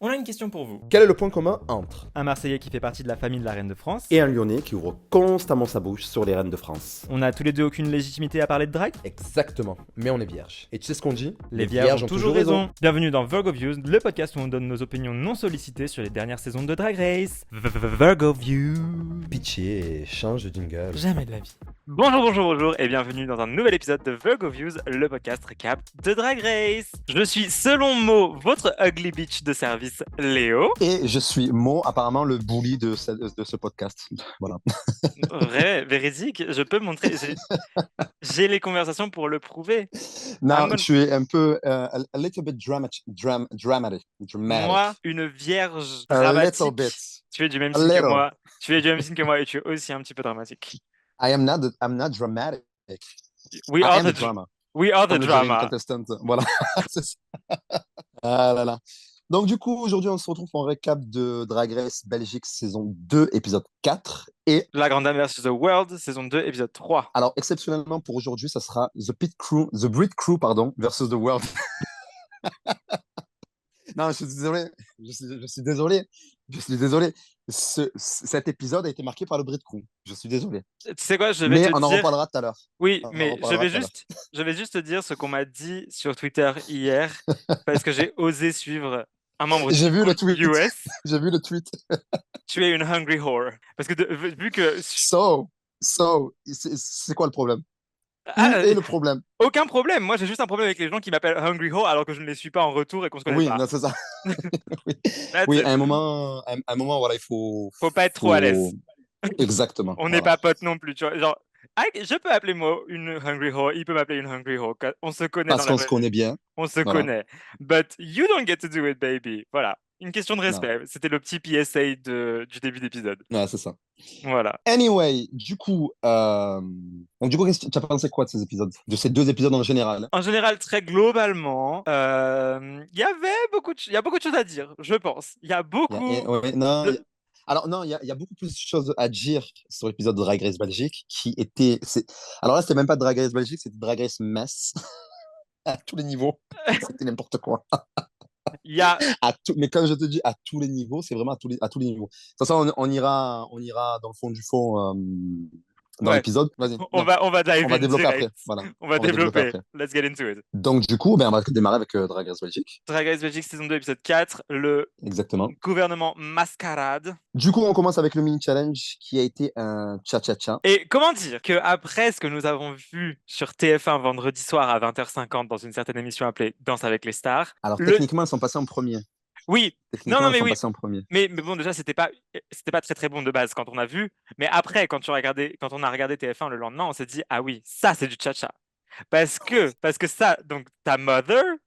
On a une question pour vous. Quel est le point commun entre Un Marseillais qui fait partie de la famille de la Reine de France. et un Lyonnais qui ouvre constamment sa bouche sur les reines de France? On a tous les deux aucune légitimité à parler de drague. Exactement, mais on est vierge. Et tu sais ce qu'on dit? Les vierges ont toujours raison. Bienvenue dans Virgo Views, le podcast où on donne nos opinions non sollicitées sur les dernières saisons de Drag Race. Virgo Views. Pitié et change de jingle. Jamais de la vie. Bonjour et bienvenue dans un nouvel épisode de Virgo Views, le podcast récap de Drag Race. Je suis selon Mo, votre ugly bitch de service, Léo. Et je suis Mo, apparemment le bully de ce podcast. Voilà. Vrai, véridique, je peux montrer, j'ai les conversations pour le prouver. Non, gonna- tu es un peu a little bit dramatic. Moi, une vierge A dramatique. little bit. Tu es du même A signe que little. moi. Tu es du même signe que moi et tu es aussi un petit peu dramatique. I'm not dramatic. We I are am the the drama. We are the Comme le dirait une drama. contestant. Voilà. C'est ça. Ah là là. Donc du coup, aujourd'hui, on se retrouve pour un récap de Drag Race Belgique saison 2, épisode 4. Et La Grande Dame vs The World, saison 2, épisode 3. alors, exceptionnellement pour aujourd'hui, ça sera The Brit Crew, versus The World. Non, je suis désolé. Je suis désolé. Cet épisode a été marqué par le Brit Crew. Je suis désolé. Tu sais quoi, je vais Mais te on en dire... reparlera tout à l'heure. Oui, On en mais reparlera tout à l'heure. je vais juste te dire ce qu'on m'a dit sur Twitter hier, parce que j'ai osé suivre un membre J'ai du vu le pool tweet. US. J'ai vu le tweet. Tu es une hungry whore. Parce que vu que... C'est quoi le problème? Ah, Où est le problème? aucun problème. Moi, j'ai juste un problème avec les gens qui m'appellent hungry whore alors que je ne les suis pas en retour et qu'on se connaît Oui, pas. non, c'est ça. Oui, That's oui it. à un moment, voilà, il faut. Faut pas être trop à l'aise. Exactement. On n'est voilà. pas potes non plus, tu vois. Genre, je peux appeler Mo une hungry whore, il peut m'appeler une hungry whore. On se connaît Parce dans la qu'on vraie se connaît vie. bien. On se Voilà. connaît. But you don't get to do it, baby. Voilà. Une question de respect. C'était le petit PSA du début d'épisode. Ouais, c'est ça. Voilà. Anyway, du coup, qu'est-ce que tu as pensé quoi de ces épisodes? De ces deux épisodes en général? En général, très globalement, il y a beaucoup de choses à dire, je pense. Il y a beaucoup... Alors, non, il y a beaucoup plus de choses à dire sur l'épisode de Drag Race Belgique qui était. Alors là, c'était même pas Drag Race Belgique, c'était Drag Race Metz. À tous les niveaux. C'était n'importe quoi. Il y a... Mais quand je te dis à tous les niveaux, c'est vraiment à tous les niveaux. De toute façon, on ira dans le fond du fond dans Ouais. l'épisode. Vas-y. On va dive On va in développer direct. après. Voilà. On va développer. Let's get into it. Donc, du coup, on va démarrer avec Drag Race Belgique. Drag Race Belgique, saison 2, épisode 4, le Exactement. gouvernement mascarade. Du coup, on commence avec le mini challenge qui a été un cha-cha-cha. Et comment dire que après ce que nous avons vu sur TF1 vendredi soir à 20h50 dans une certaine émission appelée Danse avec les stars. Alors, techniquement, ils sont passés en premier. Oui. Techniquement, mais ils sont oui. passés en premier. Mais bon, déjà, c'était pas très très bon de base quand on a vu. Mais après, quand on a regardé TF1 le lendemain, on s'est dit, ah oui, ça c'est du cha-cha. Parce que ça, donc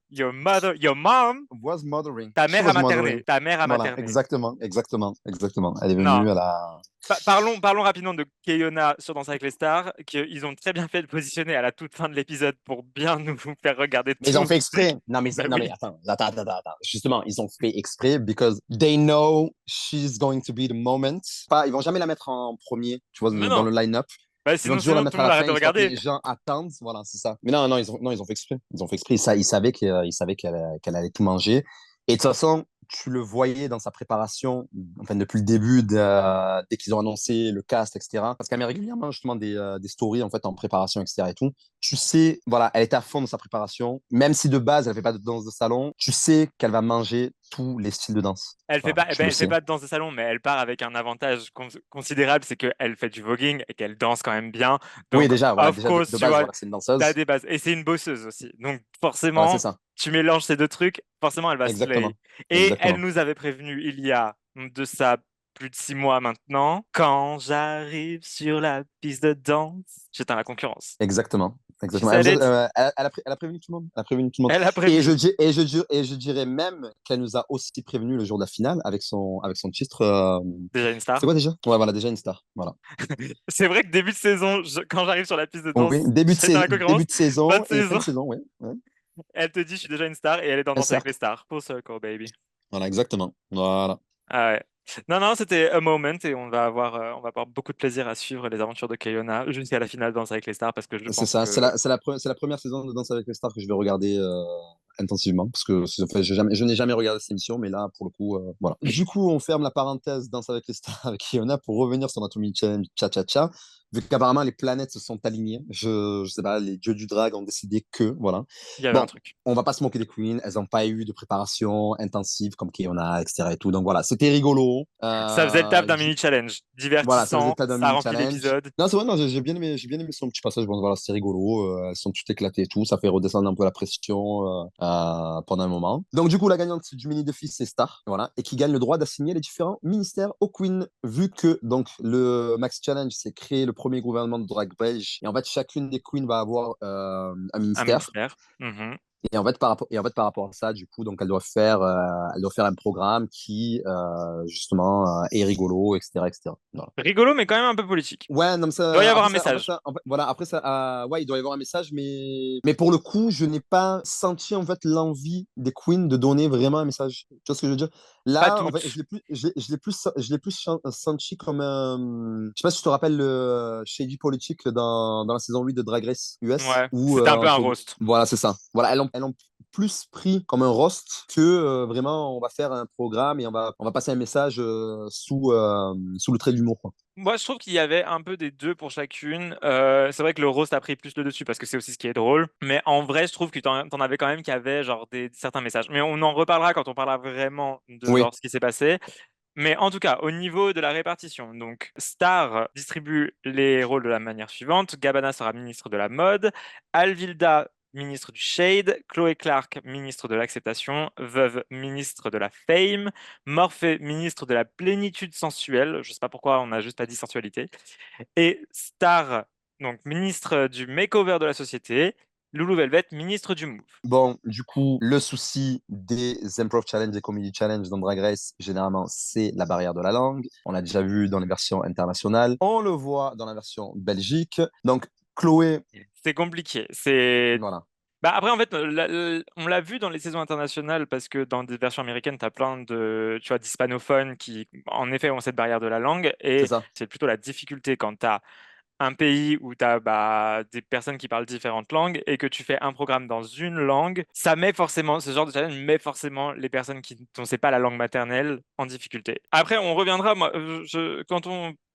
your mom was mothering. Ta mère a materné. Voilà, exactement. Elle est venue à la... Parlons rapidement de Keyona sur Danse avec les stars, qu'ils ont très bien fait de positionner à la toute fin de l'épisode pour bien nous faire regarder tout. Mais ils ont fait exprès. Non, mais attends. Justement, ils ont fait exprès because they know she's going to be the moment. Ils vont jamais la mettre en premier, tu vois, dans le line-up. Sinon, ils vont toujours la mettre à la fin, de regarder. Les gens attendent, voilà, c'est ça. Mais non, ils ont fait exprès. Ils ont fait exprès. Ils savaient qu'elle allait tout manger. Et de toute façon, tu le voyais dans sa préparation, enfin depuis le début, dès qu'ils ont annoncé le cast, etc. Parce qu'elle met régulièrement justement des stories en fait en préparation, etc. Et tout. Tu sais, voilà, elle est à fond dans sa préparation. Même si de base elle fait pas de danse de salon, tu sais qu'elle va manger tous les styles de danse. Elle fait pas de danse de salon, mais elle part avec un avantage considérable, c'est qu'elle fait du voguing et qu'elle danse quand même bien. Donc, oui, déjà, voilà, de base, c'est une danseuse. T'as des bases. Et c'est une bosseuse aussi. Donc forcément, c'est ça. Tu mélanges ces deux trucs, forcément elle va se slay. Et elle nous avait prévenu il y a de ça plus de 6 mois maintenant, quand j'arrive sur la piste de danse, j'éteins la concurrence. Exactement. Elle a prévenu tout le monde. Et je dirais même qu'elle nous a aussi prévenu le jour de la finale avec son titre. Déjà une star. C'est quoi déjà? Ouais, voilà, déjà une star. Voilà. C'est vrai que début de saison, quand j'arrive sur la piste de danse, début de saison, fin de saison, ouais. Elle te dit je suis déjà une star et elle est dans Danse avec les stars. Full circle, baby. Voilà, exactement. Voilà. Ah ouais. Non, c'était a moment et on va avoir beaucoup de plaisir à suivre les aventures de Keyona jusqu'à la finale de Danse avec les stars parce que je pense C'est ça, que... c'est la première saison de Danse avec les stars que je vais regarder intensivement parce que je n'ai jamais regardé cette émission, mais là, pour le coup, voilà. Du coup, on ferme la parenthèse Danse avec les stars avec Kiona pour revenir sur notre mini challenge Cha-Cha-Cha. Vu qu'apparemment les planètes se sont alignées, je sais pas, les dieux du drag ont décidé que, voilà. Il y avait un Bon, truc. on va pas se moquer des queens, elles n'ont pas eu de préparation intensive comme Kiona, etc. et tout. Donc voilà, c'était rigolo. Ça faisait le taf d'un mini-challenge. Voilà, ça faisait Divertissant, pas d'un ça mini remplit challenge. l'épisode. Non, c'est vrai, non, j'ai bien aimé son petit passage. Bon, voilà, c'était rigolo. Elles sont toutes éclatées et tout. Ça fait redescendre un peu la pression pendant un moment. Donc, du coup, la gagnante du mini défi, c'est Star. Voilà. Et qui gagne le droit d'assigner les différents ministères aux queens. Vu que, donc, le Max Challenge, c'est créer le premier gouvernement de drag belge. Et en fait, chacune des queens va avoir un Un ministère. ministère. Mhm. Et en fait, par rapport à ça, du coup, donc elle doit faire un programme qui, justement, est rigolo, etc., etc. Voilà. Rigolo, mais quand même un peu politique. Ouais, non, mais Il doit y avoir après un ça, message. voilà, après ça, ouais, il doit y avoir un message, mais pour le coup, je n'ai pas senti en fait l'envie des queens de donner vraiment un message. Tu vois ce que je veux dire? Pas Là, en fait, toutes. je l'ai plus senti comme un, je sais pas si tu te rappelles le Shady Politique dans la saison 8 de Drag Race US, Ouais, où c'était un peu un entre, roast. voilà, c'est ça. Voilà, elles ont plus pris comme un roast que vraiment on va faire un programme et on va passer un message sous le trait de l'humour, quoi. Moi, je trouve qu'il y avait un peu des deux pour chacune. C'est vrai que le roast a pris plus le dessus parce que c'est aussi ce qui est drôle. Mais en vrai, je trouve que t'en avais quand même qui avaient genre certains messages. Mais on en reparlera quand on parlera vraiment de Oui. genre ce qui s'est passé. Mais en tout cas, au niveau de la répartition, donc Star distribue les rôles de la manière suivante. Gabbana sera ministre de la mode, Alvilda ministre du shade, Chloé Clark ministre de l'acceptation, Veuve ministre de la fame, Morphée ministre de la plénitude sensuelle. Je sais pas pourquoi on n'a juste pas dit sensualité. Et Star, donc ministre du makeover de la société. Loulou Velvet, ministre du Move. Bon, du coup, le souci des Improv Challenge et Comedy Challenge dans Drag Race, généralement, c'est la barrière de la langue. On l'a déjà vu dans les versions internationales. On le voit dans la version Belgique. Donc, Chloé, C'est compliqué. C'est voilà. Bah après, en fait, on l'a vu dans les saisons internationales parce que dans des versions américaines, tu as plein de, tu vois, d'hispanophones qui, en effet, ont cette barrière de la langue. C'est Et ça. c'est plutôt la difficulté quand tu as un pays où tu as des personnes qui parlent différentes langues et que tu fais un programme dans une langue. Ça met forcément, ce genre de challenge met forcément les personnes dont c'est pas la langue maternelle en difficulté. Après, on reviendra, moi,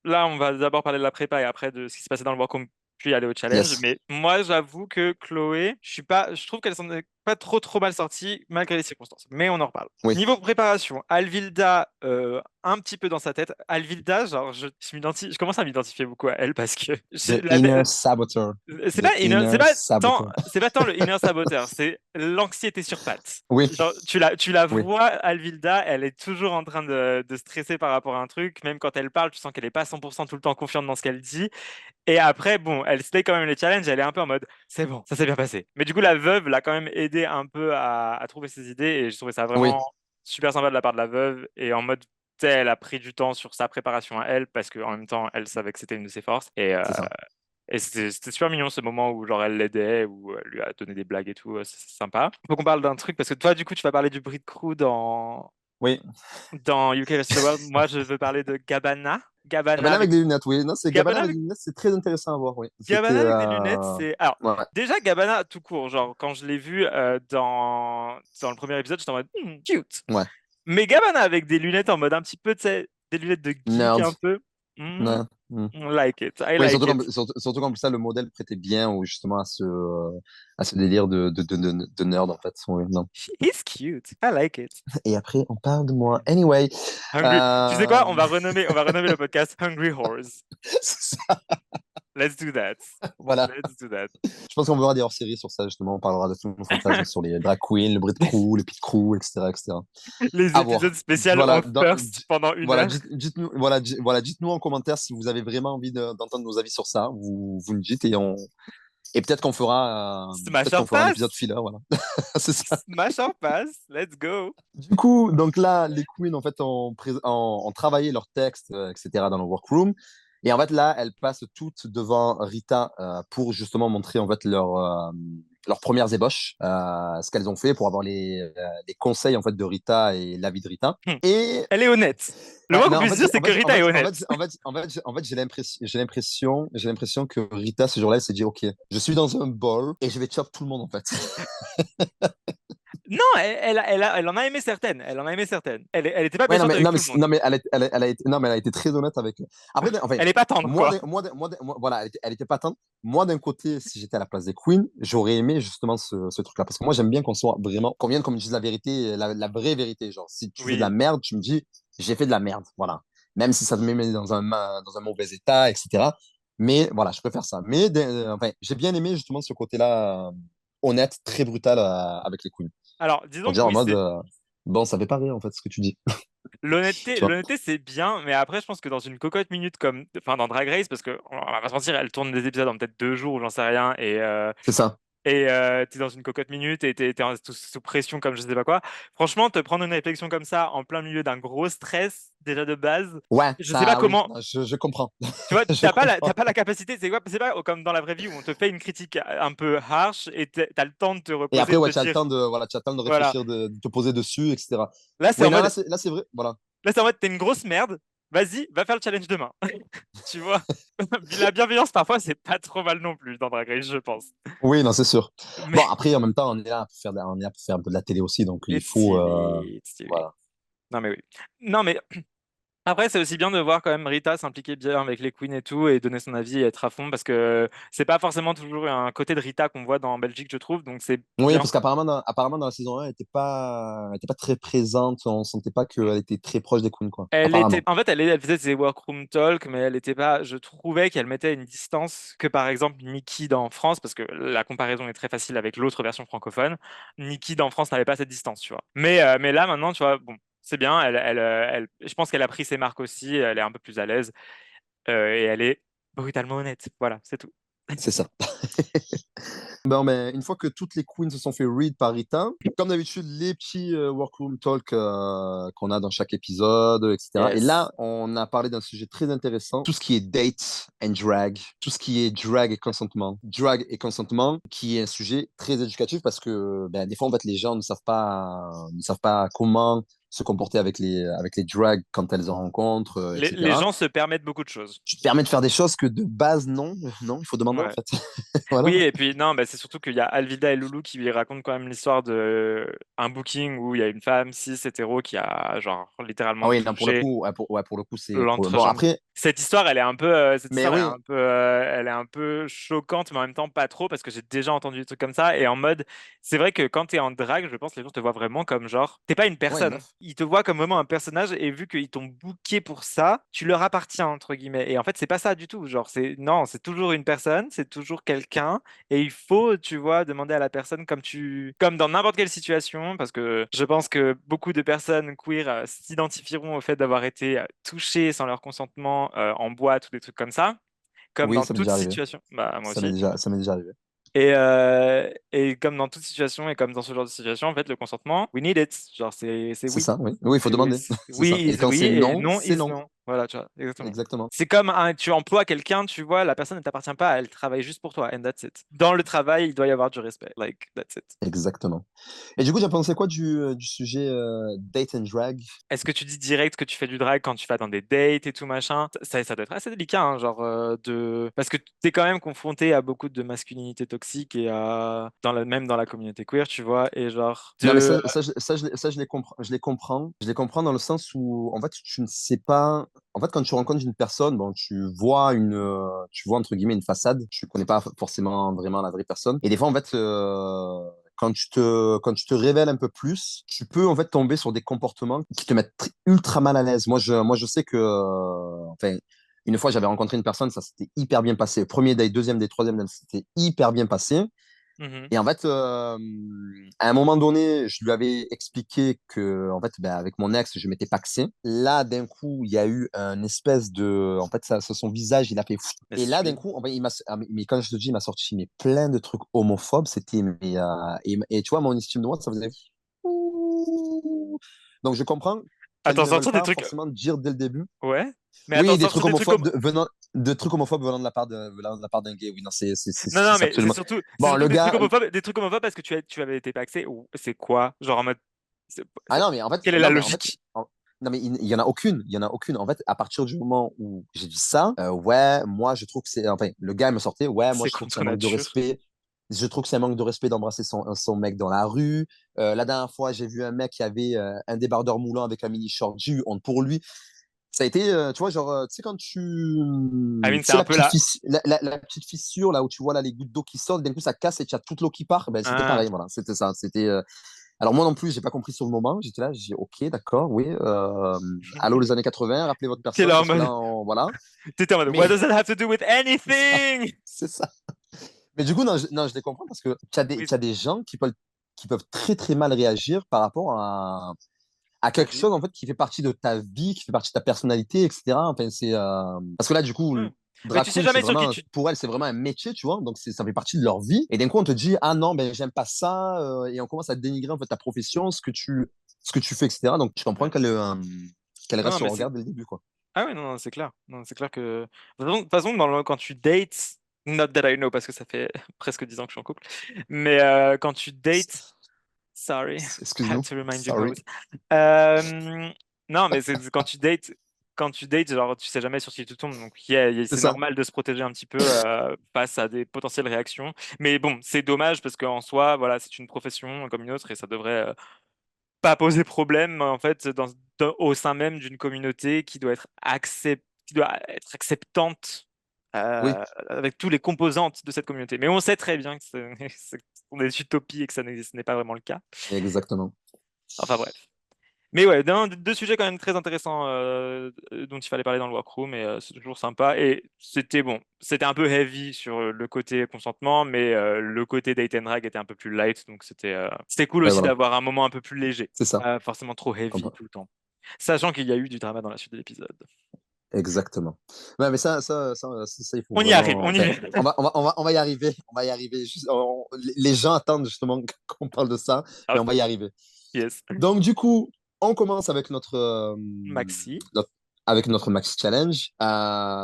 là, on va d'abord parler de la prépa et après de ce qui s'est passé dans le workroom puis aller au challenge. Yes. Mais moi, j'avoue que Chloé, je trouve qu'elle s'en est pas trop mal sortie malgré les circonstances. Mais on en reparle. Oui. Niveau préparation, Alvilda, un petit peu dans sa tête. Alvilda, genre, je commence à m'identifier beaucoup à elle parce que The inner saboteur. c'est The pas inner saboteur. c'est pas tant le inner saboteur, c'est l'anxiété sur pattes. Oui. Genre, tu la Oui. vois, Alvilda, elle est toujours en train de stresser par rapport à un truc. Même quand elle parle, tu sens qu'elle est pas 100% tout le temps confiante dans ce qu'elle dit. Et après, bon, elle se fait quand même les challenges, elle est un peu en mode, c'est bon, ça s'est bien passé. Mais du coup, la veuve l'a quand même aidé un peu à trouver ses idées et j'ai trouvé ça Oui. vraiment super sympa de la part de la veuve et en mode, tu sais, elle a pris du temps sur sa préparation à elle parce qu'en même temps, elle savait que c'était une de ses forces. C'est ça. Et c'était super mignon ce moment où genre elle l'aidait, où elle lui a donné des blagues et tout, c'est sympa. Faut qu'on parle d'un truc parce que toi, du coup, tu vas parler du Brit Crew Oui. dans UK vs. The World. Moi, je veux parler de Gabbana. Gabana avec des lunettes, oui. Non, c'est Gabana Gabbana avec avec des lunettes, c'est très intéressant à voir, oui. C'était. Gabbana avec des lunettes, c'est. Alors, Ouais. déjà, Gabbana tout court, genre, quand je l'ai vu dans le premier épisode, j'étais en mode cute. Ouais. Mais Gabbana avec des lunettes en mode un petit peu, tu sais, des lunettes de geek Nerd. un peu. Hmm, Ouais. Mm. I like it. I Oui, like it. surtout qu'en plus, ça, le modèle prêtait bien justement à ce délire de nerd, en fait. Oui, non. He's cute. I like it. Et après, on parle de moi. Anyway. Hungry. Tu sais quoi? On va renommer le podcast Hungry Horse. C'est ça, Let's do that. voilà. Let's do that. Je pense qu'on verra des hors-séries sur ça, justement. On parlera de tous nos fantasmes sur les drag queens, le Brit Crew, le Pit Crew, etc., etc. Les À voir. épisodes spéciaux Voilà, on thirst pendant une voilà, heure. dites-nous, voilà, voilà, dites-nous en commentaire si vous avez vraiment envie d'entendre nos avis sur ça. Vous nous dites et Smash peut-être qu'on or fera un épisode pass. filler, voilà. C'est ça. Smash or pass. Let's go. Du coup, donc là, les queens, en fait, ont travaillé leur texte, etc., dans le workroom. Et en fait, là, elles passent toutes devant Rita pour justement montrer, en fait, leurs premières ébauches, ce qu'elles ont fait pour avoir les conseils, en fait, de Rita et l'avis de Rita. Et Elle est honnête. Le ouais, moins qu'on non, puisse dire, c'est que Rita est honnête. j'ai l'impression que Rita, ce jour-là, elle s'est dit, OK, je suis dans un ball et je vais chop tout le monde, en fait. Non, elle en a aimé certaines. Elle en a aimé certaines. Elle était pas Ouais, méchante avec tout le non, monde. mais non, mais elle a été très honnête avec. Après, enfin, Elle est pas tendre, quoi. voilà, elle était pas tendre. Moi, d'un côté, si j'étais à la place des Queens, j'aurais aimé justement ce truc-là. Parce que moi, j'aime bien qu'on soit vraiment, qu'on vienne, qu'on me dise la vérité, la vraie vérité. Genre, si tu fais de la Oui. merde, tu me dis, j'ai fait de la merde. Voilà. Même si ça te met dans un mauvais état, etc. Mais voilà, je préfère ça. Mais enfin, j'ai bien aimé justement ce côté-là honnête, très brutal avec les Queens. Alors, Pour disons que dire en oui, mode, c'est bon, ça fait pas rire en fait ce que tu dis. l'honnêteté. Tu vois? L'honnêteté, c'est bien, mais après, je pense que dans une cocotte minute comme, enfin, dans Drag Race, parce que on va pas se mentir, elle tourne des épisodes en peut-être 2 jours, j'en sais rien, C'est ça. et t'es dans une cocotte minute et t'es sous pression comme je sais pas quoi. Franchement, te prendre une réflexion comme ça en plein milieu d'un gros stress, déjà de base, Ouais, je sais pas ça, oui, comment. je comprends. Tu vois, Je t'as comprends. pas la capacité, c'est pas comme dans la vraie vie où on te fait une critique un peu harsh et t'as le temps de te Et reposer, après, de ouais, te dire, tu as le temps de voilà. réfléchir, de te poser dessus, etc. Là, c'est Oui, en non, mode, là, c'est vrai. Voilà. là, c'est en mode, t'es une grosse merde, vas-y, va faire le challenge demain. Tu vois, la bienveillance, parfois, c'est pas trop mal non plus dans Drag Race, je pense. Oui, non, c'est sûr. Bon, Mais, après, en même temps, on est là pour faire, on est là pour faire un peu de la télé aussi, donc il it's faut. stylé, it's stylé. Voilà. Non, mais oui. Non, mais après, c'est aussi bien de voir quand même Rita s'impliquer bien avec les queens et tout et donner son avis et être à fond parce que c'est pas forcément toujours un côté de Rita qu'on voit dans Belgique, je trouve. Donc c'est Oui, bien. parce qu'apparemment, apparemment, dans la saison 1, elle était pas très présente. On sentait pas qu'elle était très proche des queens, quoi. Elle était, Apparemment. en fait, elle faisait ses workroom talk, mais elle était pas. Je trouvais qu'elle mettait une distance que, par exemple, Nikki dans France, parce que la comparaison est très facile avec l'autre version francophone. Nikki dans France n'avait pas cette distance, tu vois. Mais là, maintenant, tu vois, bon, c'est bien. Je pense qu'elle a pris ses marques aussi. Elle est un peu plus à l'aise et elle est brutalement honnête. Voilà, c'est tout. C'est ça. Bon, ben, une fois que toutes les queens se sont fait read par Rita, comme d'habitude, les petits workroom talk qu'on a dans chaque épisode, etc. Et Yes. là, on a parlé d'un sujet très intéressant, tout ce qui est date and drag, tout ce qui est drag et consentement. Drag et consentement, qui est un sujet très éducatif parce que ben, des fois, en fait, les gens ne savent pas comment se comporter avec les drags quand elles en rencontrent, Les etc. gens se permettent beaucoup de choses. Tu te permets de faire des choses que de base, non, non, il faut demander en Ouais. fait. Voilà. Oui, et puis non, bah, c'est surtout qu'il y a Alvida et Loulou qui lui racontent quand même l'histoire de un booking où il y a une femme cis hétéro qui a genre Ah littéralement oui, non, pour le touché coup, ouais, pour le coup, c'est bon l'entrejambe. après, Cette histoire, elle est un peu, cette mais histoire, oui, elle est un peu choquante, mais en même temps pas trop parce que j'ai déjà entendu des trucs comme ça. Et en mode, c'est vrai que quand t'es en drague, je pense que les gens te voient vraiment comme genre, t'es pas une ouais, une personne. meuf. Ils te voient comme vraiment un personnage et vu qu'ils t'ont booké pour ça, tu leur appartiens entre guillemets. Et en fait, c'est pas ça du tout. Genre, c'est non, c'est toujours une personne, c'est toujours quelqu'un. Et il faut, tu vois, demander à la personne comme dans n'importe quelle situation, parce que je pense que beaucoup de personnes queer s'identifieront au fait d'avoir été touchées sans leur consentement en boîte ou des trucs comme ça, comme Oui, dans ça m'est toute déjà arrivé. situation. Bah, moi aussi. Ça m'est déjà arrivé. Et comme dans toute situation et comme dans ce genre de situation, en fait, le consentement, we need it. Genre, c'est C'est oui. ça, oui. Oui, il faut C'est oui, demander. C'est oui ça. Et is quand oui c'est et non, non c'est is non. non. Voilà, tu vois, exactement. Exactement. C'est comme tu emploies quelqu'un, tu vois, la personne ne t'appartient pas, elle travaille juste pour toi, and that's it. Dans le travail, il doit y avoir du respect, like, that's it. Exactement. Et du coup, tu as pensé quoi du sujet date and drag? Est-ce que tu dis direct que tu fais du drag quand tu vas dans des dates et tout machin? Ça doit être assez délicat, hein, genre parce que tu es quand même confronté à beaucoup de masculinité toxique et même dans la communauté queer, tu vois, et genre Non, mais je les comprends dans le sens où, en fait, tu ne sais pas. En fait, quand tu rencontres une personne, bon, tu vois entre guillemets une façade. Tu connais pas forcément vraiment la vraie personne. Et des fois, en fait, quand tu te révèles un peu plus, tu peux en fait tomber sur des comportements qui te mettent ultra mal à l'aise. Moi, je sais que, enfin, une fois, j'avais rencontré une personne, ça s'était hyper bien passé. Premier date, deuxième date, troisième date, c'était hyper bien passé. mhm. Et en fait, à un moment donné, je lui avais expliqué que, en fait, ben, avec mon ex, je m'étais paxé. Là, d'un coup, il y a eu un espèce de, en fait, son visage, il a fait. Mais Et là, d'un celui- coup, en fait, mais quand je te dis, il m'a sorti mais plein de trucs homophobes. C'était, et tu vois, mon estime de moi, ça faisait. Donc, je comprends qu'elles Attends, ne veulent sortir des pas trucs, forcément dire dès le début. ouais. Mais attends, Oui, des sortir trucs des trucs homophobes de trucs homophobes venant de la part d'un gay. Oui, non, non, non, c'est mais absolument. c'est Bon, surtout le gars, des trucs homophobes parce que tu avais été paxé ou c'est quoi? Genre en mode, c'est- ah c'est- non, mais en fait, quelle est la non, mais en fait, logique? non, mais il y en a aucune. Il y en a aucune. En fait, à partir du moment où j'ai dit ça, ouais, moi, je trouve que c'est. Enfin, le gars il me sortait, ouais, moi, C'est je trouve que c'est contre un manque de nature. respect. Je trouve que c'est un manque de respect d'embrasser son mec dans la rue. La dernière fois, j'ai vu un mec qui avait un débardeur moulant avec un mini short. J'ai eu honte pour lui. Ça a été, tu vois, genre, tu sais, quand tu. I Tu mean, c'est sais, un peu là. la petite fissure, là où tu vois là, les gouttes d'eau qui sortent, d'un coup, ça casse et tu as toute l'eau qui part. Ben, c'était Ah. pareil, voilà. C'était ça. C'était. Alors, moi non plus, j'ai pas compris sur le moment. J'étais là, j'ai dit, OK, d'accord, oui. Allô, les années 80, rappelez votre T'es personne, là en parce que mode. là, voilà. T'étais en mode. Mais What does that have to do with c'est ça. anything? C'est ça. Mais du coup, non, non, je les comprends parce que Oui, tu as des gens qui peuvent très, très mal réagir par rapport à ta quelque vie. chose en fait qui fait partie de ta vie, qui fait partie de ta personnalité, etc. Enfin, c'est parce que là, du coup, Ouais. Mais drag tu sais queen, c'est jamais sur qui vraiment tu. pour elle, c'est vraiment un métier, tu vois. Donc ça fait partie de leur vie. Et d'un coup, on te dit ah non, ben j'aime pas ça, et on commence à dénigrer en fait ta profession, ce que tu fais, etc. Donc je comprends Ouais. qu'elle reste Non, sur mais le c'est. regard dès le début, quoi. Ah ouais, non, non, c'est clair. Non, c'est clair que. De toute façon, quand tu dates. Not that I know, parce que ça fait presque 10 ans que je suis en couple. Mais quand tu dates. Sorry, had Excuse-nous, to remind you sorry. both. Euh, non, mais c'est quand tu dates, genre, tu sais jamais sur qui tu tombes. Donc, C'est c'est ça. normal de se protéger un petit peu face à des potentielles réactions. Mais bon, c'est dommage parce qu'en soi, voilà, c'est une profession comme une autre et ça devrait pas poser problème, en fait, au sein même d'une communauté qui doit être acceptante Oui, avec tous les composantes de cette communauté. Mais on sait très bien que ce sont des utopies et que ce n'est pas vraiment le cas. exactement. Enfin bref. Mais ouais, deux sujets quand même très intéressants dont il fallait parler dans le workroom et c'est toujours sympa. Et c'était bon, c'était un peu heavy sur le côté consentement, mais le côté date and drag était un peu plus light, donc c'était cool Ouais, aussi voilà, d'avoir un moment un peu plus léger, c'est ça. pas forcément trop heavy tout le temps. Sachant qu'il y a eu du drama dans la suite de l'épisode. Exactement. Ouais, mais ça, il faut On y arrive, vraiment. on y Enfin, est. on va y arriver. On va y arriver. Les gens attendent justement qu'on parle de ça, mais on va y Ok, arriver. yes. Donc, du coup, on commence avec Maxi. avec notre Max Challenge.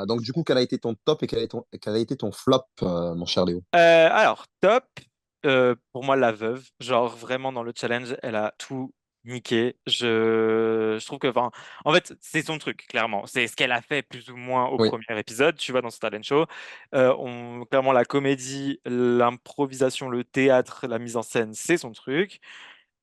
Donc, du coup, quel a été ton top et quel a été ton flop, mon cher Léo? Alors, top, pour moi, la veuve. Genre, vraiment, dans le challenge, elle a tout niqué. Je trouve que, enfin, en fait, c'est son truc, clairement. C'est ce qu'elle a fait plus ou moins au Oui, premier épisode, tu vois, dans ce talent show. Clairement, la comédie, l'improvisation, le théâtre, la mise en scène, c'est son truc.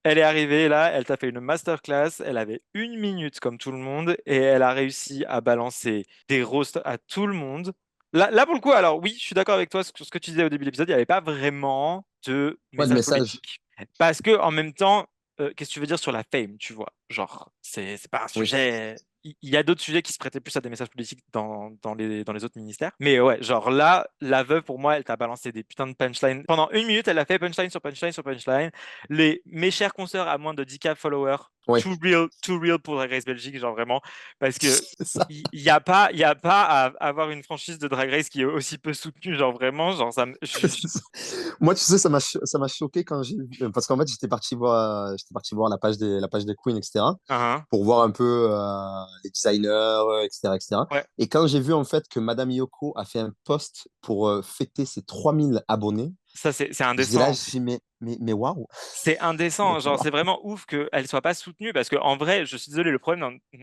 Elle est arrivée là, elle t'a fait une masterclass, elle avait 1 minute comme tout le monde et elle a réussi à balancer des roasts à tout le monde. Là pour le coup, alors oui, je suis d'accord avec toi sur ce que tu disais au début de l'épisode, il n'y avait pas vraiment de pas de message message. politique. Parce que en même temps, qu'est-ce que tu veux dire sur la fame, tu vois? Genre, c'est pas un Oui, sujet. Il y a d'autres sujets qui se prêtaient plus à des messages politiques dans les autres ministères. Mais ouais, genre là, la veuve, pour moi, elle t'a balancé des putains de punchlines. Pendant 1 minute, elle a fait punchline sur punchline sur punchline. Mes chers consoeurs à moins de 10K followers, oui, too real pour Drag Race Belgique, genre vraiment, parce que c'est ça. il y a pas à avoir une franchise de Drag Race qui est aussi peu soutenue, genre vraiment, genre C'est ça. Moi, tu sais, ça m'a choqué quand j'ai vu, parce qu'en fait, j'étais parti voir la page des Queens, etc., Hein, pour voir un peu les designers, etc., etc. ouais, Et quand j'ai vu en fait que Madame Yoko a fait un post pour fêter ses 3000 abonnés, ça c'est j'étais là, indécent. j'ai dit, mais waouh, C'est indécent, genre waouh. c'est vraiment ouf qu'elle soit pas soutenue parce que en vrai, je suis désolé, le problème dans